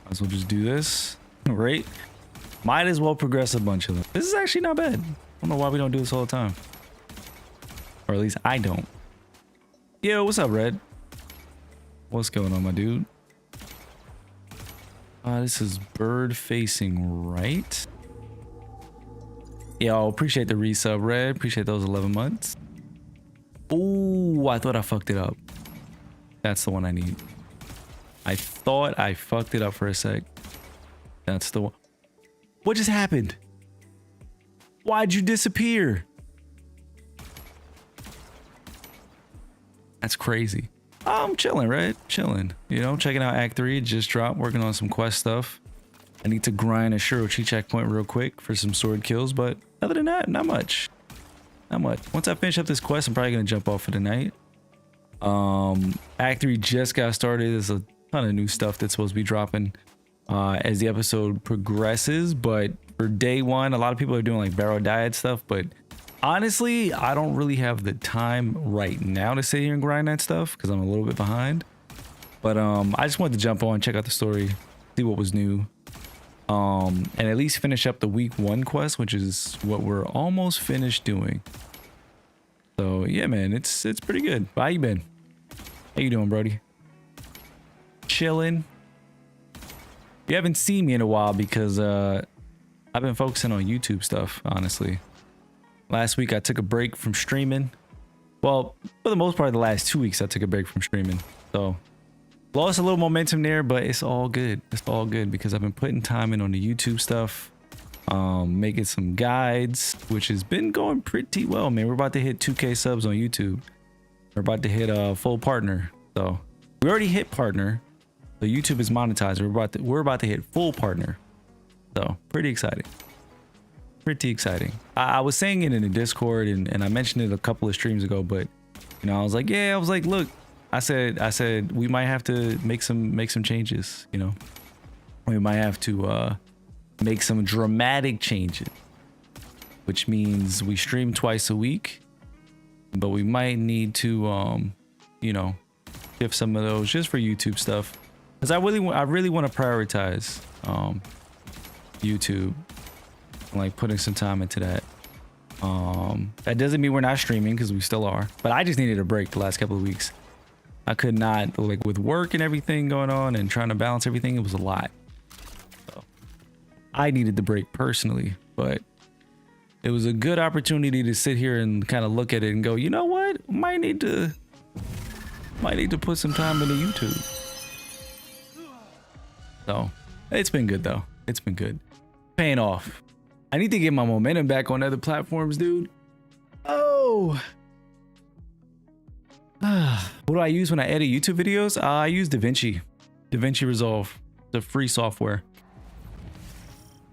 Might as well just do this, right? Might as well progress a bunch of them. This is actually not bad. I don't know why we don't do this all the time. Or at least I don't. Yo, what's up, Red? What's going on, my dude? This is bird facing right. Yo, appreciate the resub, Red. Appreciate those 11 months. Oh, I thought I fucked it up. That's the one I need. I thought I fucked it up for a sec. That's the one. What just happened? Why'd you disappear? That's crazy. I'm chilling, right? Chilling. You know, checking out Act 3. It just dropped. Working on some quest stuff. I need to grind a Shirochi checkpoint real quick for some sword kills. But other than that, not much. Not much. Once I finish up this quest, I'm probably going to jump off for the night. Act 3 just got started. There's a ton of new stuff that's supposed to be dropping as the episode progresses. But for day one, a lot of people are doing like barrel diet stuff. But honestly, I don't really have the time right now to sit here and grind that stuff because I'm a little bit behind. But I just wanted to jump on, check out the story, see what was new, and at least finish up the week 1 quest, which is what we're almost finished doing. So yeah, man, it's pretty good. How you been? How you doing, Brody? Chilling. You haven't seen me in a while because I've been focusing on YouTube stuff, honestly. Last week I took a break from streaming. Well, for the most part, the last 2 weeks I took a break from streaming. So lost a little momentum there, but it's all good. It's all good because I've been putting time in on the YouTube stuff, making some guides, which has been going pretty well, man. We're about to hit 2K subs on YouTube. We're about to hit full partner. So we already hit partner. So YouTube is monetized. We're about to hit full partner. So pretty exciting. Pretty exciting. I was saying it in the Discord and I mentioned it a couple of streams ago, but you know, I was like, look, I said we might have to make some changes, you know. We might have to make some dramatic changes, which means we stream twice a week, but we might need to you know, shift some of those just for YouTube stuff. Because I really want to prioritize YouTube. Like putting some time into that. That doesn't mean we're not streaming because we still are, but I just needed a break the last couple of weeks. I could not, like, with work and everything going on and trying to balance everything, it was a lot. So I needed the break personally, but it was a good opportunity to sit here and kind of look at it and go, you know what? Might need to put some time into YouTube. So it's been good though. It's been good. Paying off. I need to get my momentum back on other platforms, dude. Oh. What do I use when I edit YouTube videos? I use DaVinci. DaVinci Resolve. The free software.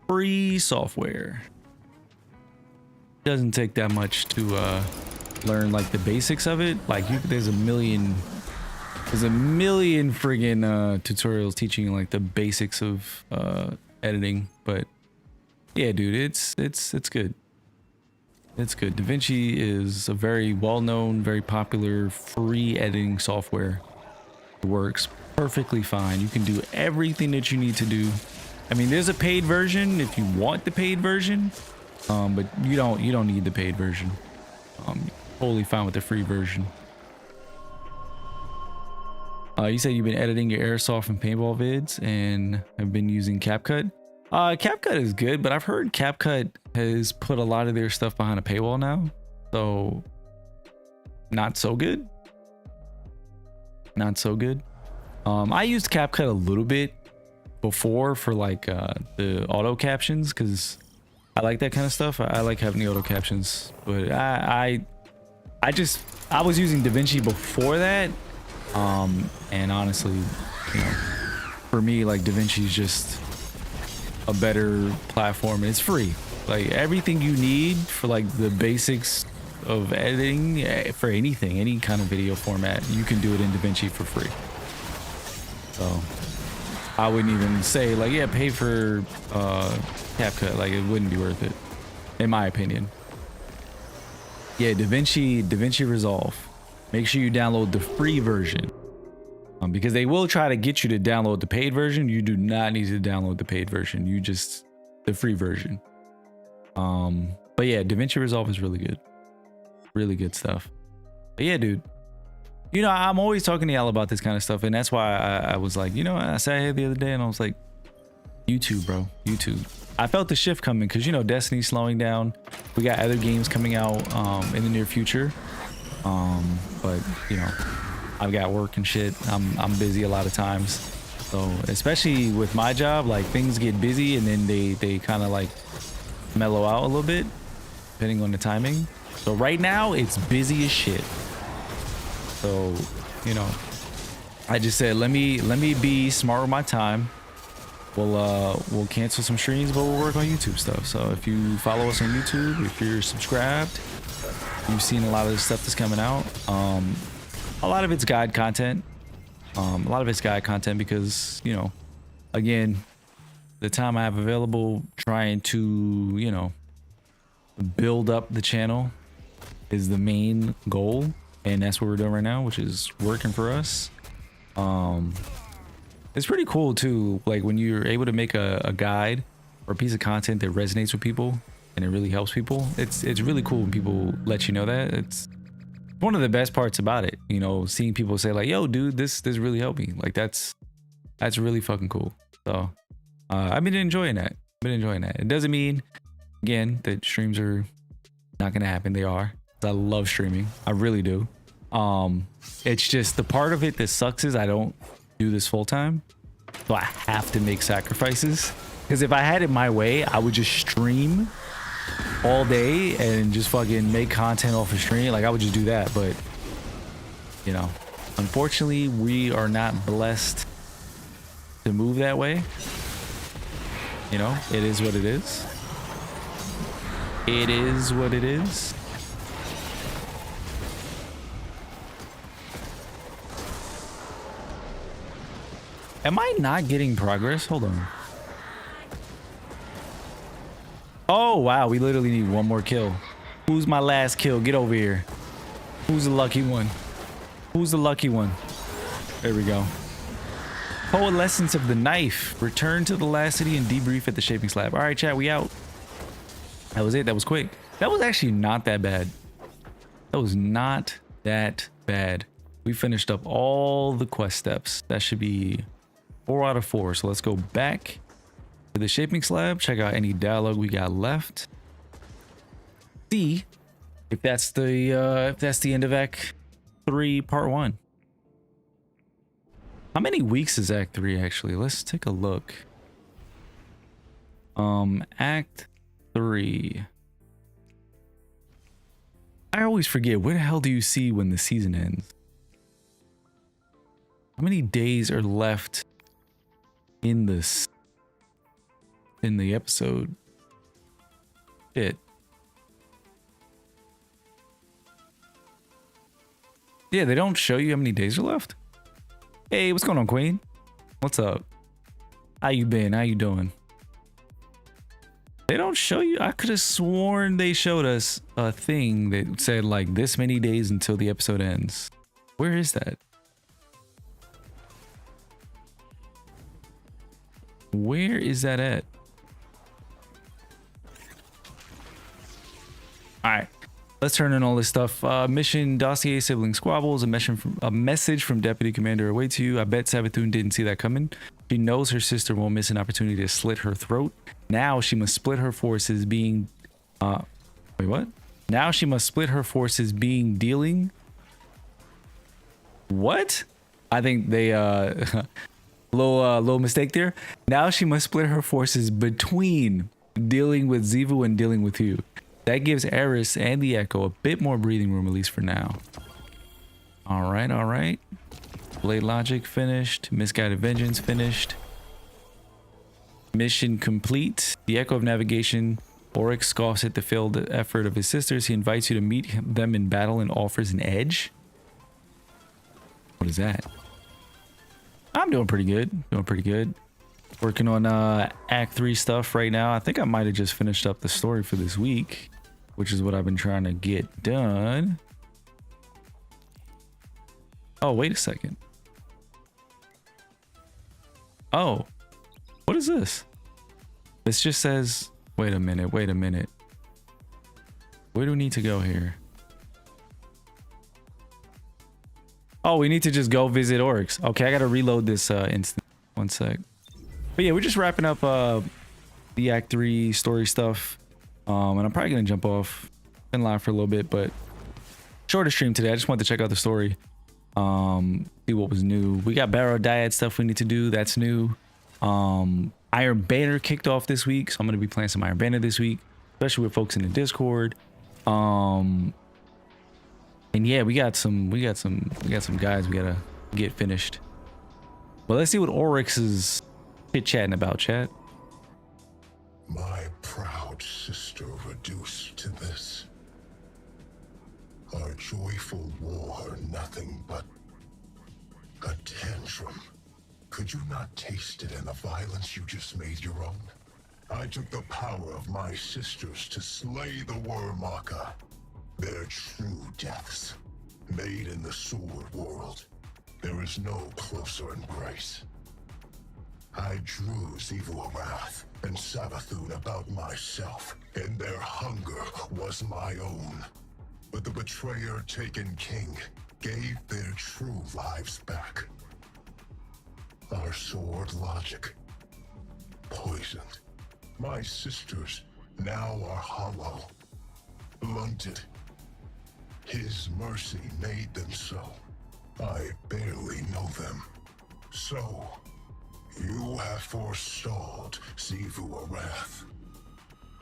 Free software. Doesn't take that much to learn like the basics of it. Like there's a million friggin' tutorials teaching like the basics of editing. But yeah, dude, it's good. It's good. DaVinci is a very well-known, very popular free editing software. It works perfectly fine. You can do everything that you need to do. I mean, there's a paid version if you want the paid version, but you don't need the paid version. Totally fine with the free version. You said you've been editing your airsoft and paintball vids and have been using CapCut. CapCut is good, but I've heard CapCut has put a lot of their stuff behind a paywall now, so not so good. Not so good. I used CapCut a little bit before for like the auto captions because I like that kind of stuff. I like having the auto captions, but I was using DaVinci before that, and honestly, you know, for me, like DaVinci is just a better platform. It's free. Like everything you need for like the basics of editing for anything, any kind of video format, you can do it in DaVinci for free. So I wouldn't even say like, yeah, pay for CapCut. Like it wouldn't be worth it, in my opinion. Yeah, DaVinci Resolve. Make sure you download the free version. Because they will try to get you to download the paid version. You do not need to download the paid version. You just the free version. But yeah, DaVinci Resolve is really good. Really good stuff. But yeah, dude. You know, I'm always talking to y'all about this kind of stuff, and that's why I was like, you know, I sat here the other day and I was like, YouTube, bro, YouTube. I felt the shift coming because, you know, Destiny's slowing down. We got other games coming out in the near future. But you know, I've got work and shit. I'm busy a lot of times. So especially with my job, like things get busy and then they kind of like mellow out a little bit depending on the timing. So right now it's busy as shit. So, you know, I just said, let me be smart with my time. We'll cancel some streams, but we'll work on YouTube stuff. So if you follow us on YouTube, if you're subscribed, you've seen a lot of the stuff that's coming out. A lot of it's guide content. Because, you know, again, the time I have available trying to, you know, build up the channel is the main goal. And that's what we're doing right now, which is working for us. It's pretty cool too, like when you're able to make a guide or a piece of content that resonates with people and it really helps people. It's really cool when people let you know that. It's one of the best parts about it, you know, seeing people say like, yo dude, this really helped me. Like that's really fucking cool. So I've been enjoying that. It doesn't mean, again, that streams are not gonna happen. They are. I love streaming. I really do. It's just the part of it that sucks is I don't do this full time, so I have to make sacrifices. Because if I had it my way, I would just stream all day and just fucking make content off of stream. Like I would just do that. But you know, unfortunately, we are not blessed to move that way. You know, it is what it is. It is what it is. Am I not getting progress? Hold on. Oh, wow. We literally need one more kill. Who's my last kill? Get over here. Who's the lucky one? Who's the lucky one? There we go. Coalescence of the knife. Return to the last city and debrief at the shaping slab. All right, chat. We out. That was it. That was quick. That was actually not that bad. That was not that bad. We finished up all the quest steps. That should be 4 out of 4. So let's go back to the shaping slab. Check out any dialogue we got left. see if that's the end of Act 3 Part 1. How many weeks is Act 3 actually? Let's take a look. Act 3. I always forget, where the hell do you see when the season ends? How many days are left in the episode? Shit. Yeah, they don't show you how many days are left. Hey, what's going on, Queen? What's up? How you been? How you doing? They don't show you. I could have sworn they showed us a thing that said like this many days until the episode ends. Where is that? Where is that at? All right, let's turn in all this stuff. Mission dossier, sibling squabbles. A message from Deputy Commander awaits you. I bet Savathun didn't see that coming. She knows her sister won't miss an opportunity to slit her throat. Now she must split her forces being... wait, what? Now she must split her forces being dealing... What? I think they... little mistake there. Now she must split her forces between dealing with Xivu and dealing with you. That gives Eris and the Echo a bit more breathing room, at least for now. All right, all right. Blade Logic finished. Misguided Vengeance finished. Mission complete. The Echo of Navigation. Oryx scoffs at the failed effort of his sisters. He invites you to meet them in battle and offers an edge. What is that? I'm doing pretty good. Doing pretty good. Working on Act 3 stuff right now. I think I might have just finished up the story for this week, which is what I've been trying to get done. Oh, wait a second. Oh, what is this? This just says, wait a minute, wait a minute. Where do we need to go here? Oh, we need to just go visit Oryx. Okay, I gotta reload this instant. One sec. But yeah, we're just wrapping up the Act 3 story stuff. And I'm probably gonna jump off. Been live for a little bit, but shorter stream today. I just wanted to check out the story. See what was new. We got Barrow Dyad stuff we need to do. That's new. Iron Banner kicked off this week, so I'm gonna be playing some Iron Banner this week, especially with folks in the Discord. And yeah, we got some guys we gotta get finished. But let's see what Oryx is chit-chatting about, chat. My proud sister reduced to this. Our joyful war, nothing but a tantrum. Could you not taste it in the violence you just made your own? I took the power of my sisters to slay the Wormaka. Their true deaths, made in the sword world. There is no closer embrace. I drew Xivu Wrath and Savathun about myself, and their hunger was my own. But the betrayer-taken king gave their true lives back. Our sword logic, poisoned. My sisters now are hollow, blunted. His mercy made them so. I barely know them. So, you have forestalled Xivu Wrath.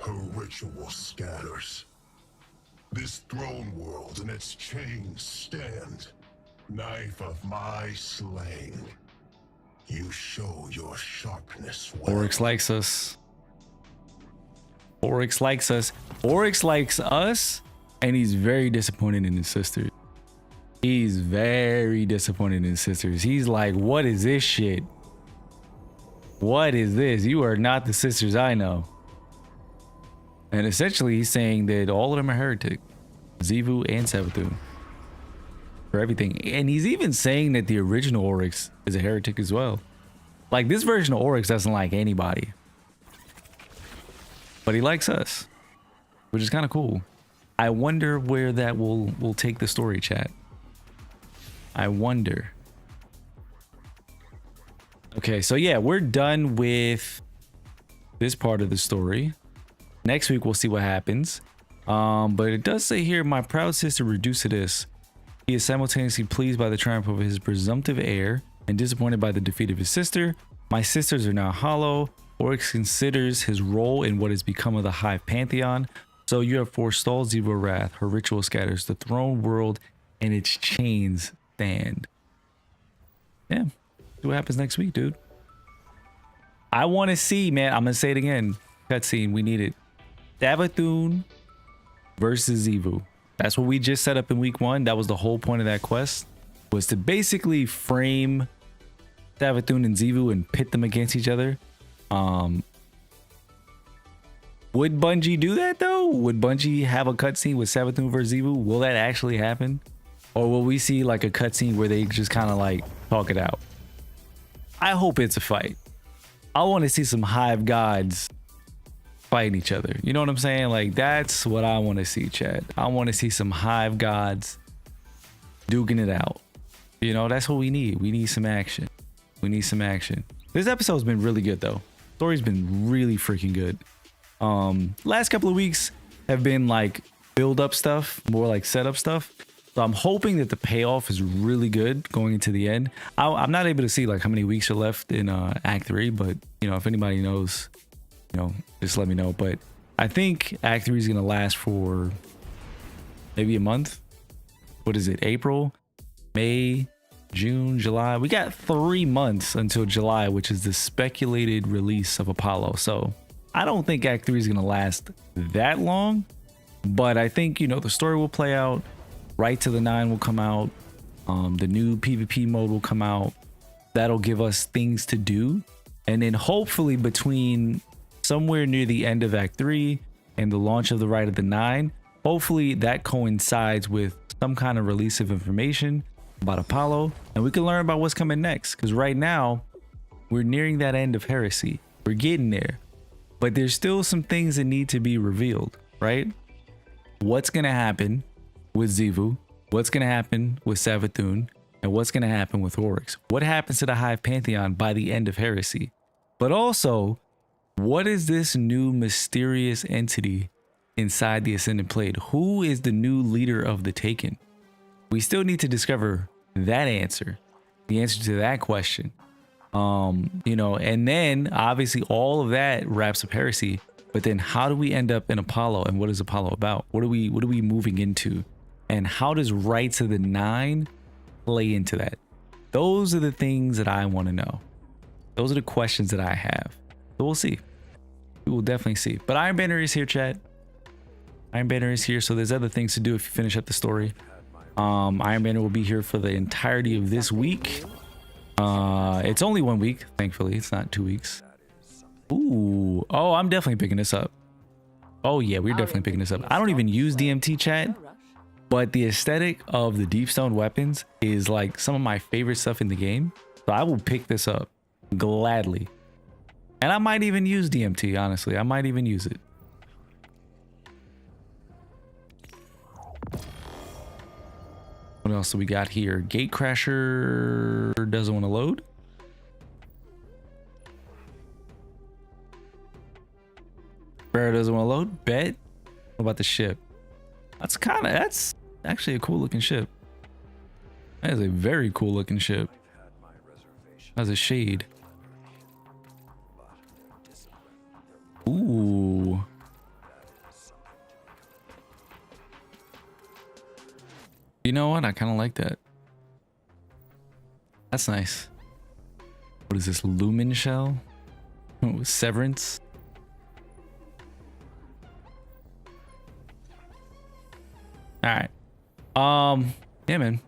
Her ritual scatters. This throne world and its chains stand. Knife of my slaying. You show your sharpness well. Oryx likes us. Oryx likes us. Oryx likes us, and he's very disappointed in his sisters. He's very disappointed in his sisters. He's like, what is this shit? What is this? You are not the sisters I know. And essentially, he's saying that all of them are heretic. Xivu and Savathun. For everything. And he's even saying that the original Oryx is a heretic as well. Like, this version of Oryx doesn't like anybody. But he likes us. Which is kind of cool. I wonder where that will take the story, chat. I wonder. Okay, so yeah, we're done with this part of the story. Next week, we'll see what happens. But it does say here, my proud sister reduced to this. He is simultaneously pleased by the triumph of his presumptive heir and disappointed by the defeat of his sister. My sisters are now hollow. Oryx considers his role in what has become of the Hive Pantheon. So you have forestalled Zero Wrath. Her ritual scatters the throne world and its chains stand. Yeah. See what happens next week, dude. I want to see, man. I'm going to say it again. Cutscene. We need it. Savathun versus Xivu. That's what we just set up in week 1. That was the whole point of that quest, was to basically frame Savathun and Xivu and pit them against each other. Would Bungie do that though? Would Bungie have a cutscene with Savathun versus Xivu? Will that actually happen? Or will we see like a cutscene where they just kind of like talk it out? I hope it's a fight. I want to see some Hive gods fighting each other. You know what I'm saying? Like, that's what I want to see, Chad. I want to see some Hive gods duking it out. You know, that's what we need. We need some action. We need some action. This episode's been really good though. Story's been really freaking good. Last couple of weeks have been like build up stuff, more like setup stuff. So I'm hoping that the payoff is really good going into the end. I'm not able to see like how many weeks are left in Act 3, but you know, if anybody knows, you know, just let me know. But I think Act 3 is gonna last for maybe a month. What is it? April, May, June, July. We got 3 months until July, which is the speculated release of Apollo. So I don't think Act 3 is gonna last that long, but I think, you know, the story will play out. Rite to the 9 will come out. The new PvP mode will come out. That'll give us things to do. And then hopefully between somewhere near the end of Act 3 and the launch of the Rite of the 9, hopefully that coincides with some kind of release of information about Apollo, and we can learn about what's coming next. Because right now, we're nearing that end of Heresy. We're getting there. But there's still some things that need to be revealed, right? What's going to happen with Xivu? What's going to happen with Savathun? And what's going to happen with Oryx? What happens to the Hive Pantheon by the end of Heresy? But also, what is this new mysterious entity inside the Ascendant Plate? Who is the new leader of the Taken? We still need to discover that answer, the answer to that question. You know, and then obviously all of that wraps up Heresy. But then how do we end up in Apollo, and what is Apollo about? What are we moving into? And how does Rite to the 9 play into that? Those are the things that I want to know. Those are the questions that I have. So we'll see. We will definitely see. But Iron Banner is here, chat. Iron Banner is here, so there's other things to do if you finish up the story. Iron Banner will be here for the entirety of this week. It's only 1 week, thankfully. It's not 2 weeks. Ooh. Oh, I'm definitely picking this up. Oh yeah, we're definitely picking this up. I don't even use DMT, chat, but the aesthetic of the Deepstone weapons is like some of my favorite stuff in the game. So I will pick this up gladly. And I might even use DMT, honestly. I might even use it. What else do we got here? Gatecrasher doesn't want to load. Barra doesn't want to load. Bet. What about the ship? That's actually a cool looking ship. That is a very cool looking ship. Has a shade. Ooh. You know what? I kind of like that. That's nice. What is this? Lumen shell? Oh, Severance? All right. Yeah, man.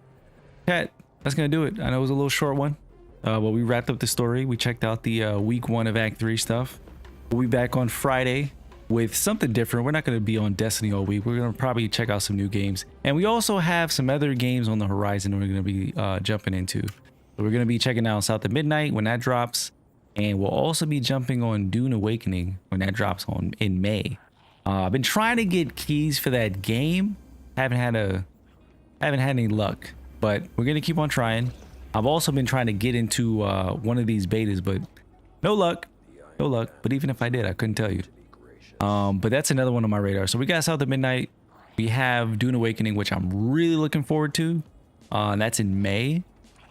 Chat, that's gonna do it. I know it was a little short one, but we wrapped up the story. We checked out the week 1 of Act 3 stuff. We'll be back on Friday with something different. We're not gonna be on Destiny all week. We're gonna probably check out some new games, and we also have some other games on the horizon we're gonna be jumping into. So we're gonna be checking out South of Midnight when that drops, and we'll also be jumping on Dune Awakening when that drops in May. I've been trying to get keys for that game. Haven't had any luck, but we're gonna keep on trying. I've also been trying to get into one of these betas, but no luck. But even if I did, I couldn't tell you. But that's another one on my radar. So we got South of Midnight. We have Dune Awakening, which I'm really looking forward to. That's in May.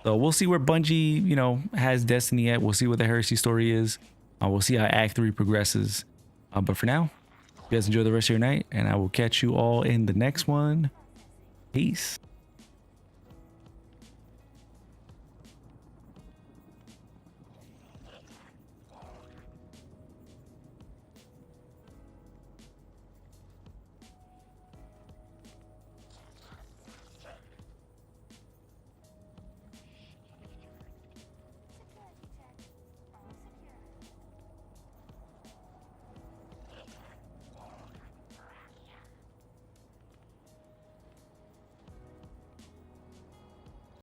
So we'll see where Bungie, you know, has Destiny at. We'll see what the Heresy story is. We'll see how Act 3 progresses. But for now, you guys enjoy the rest of your night, and I will catch you all in the next one. Peace.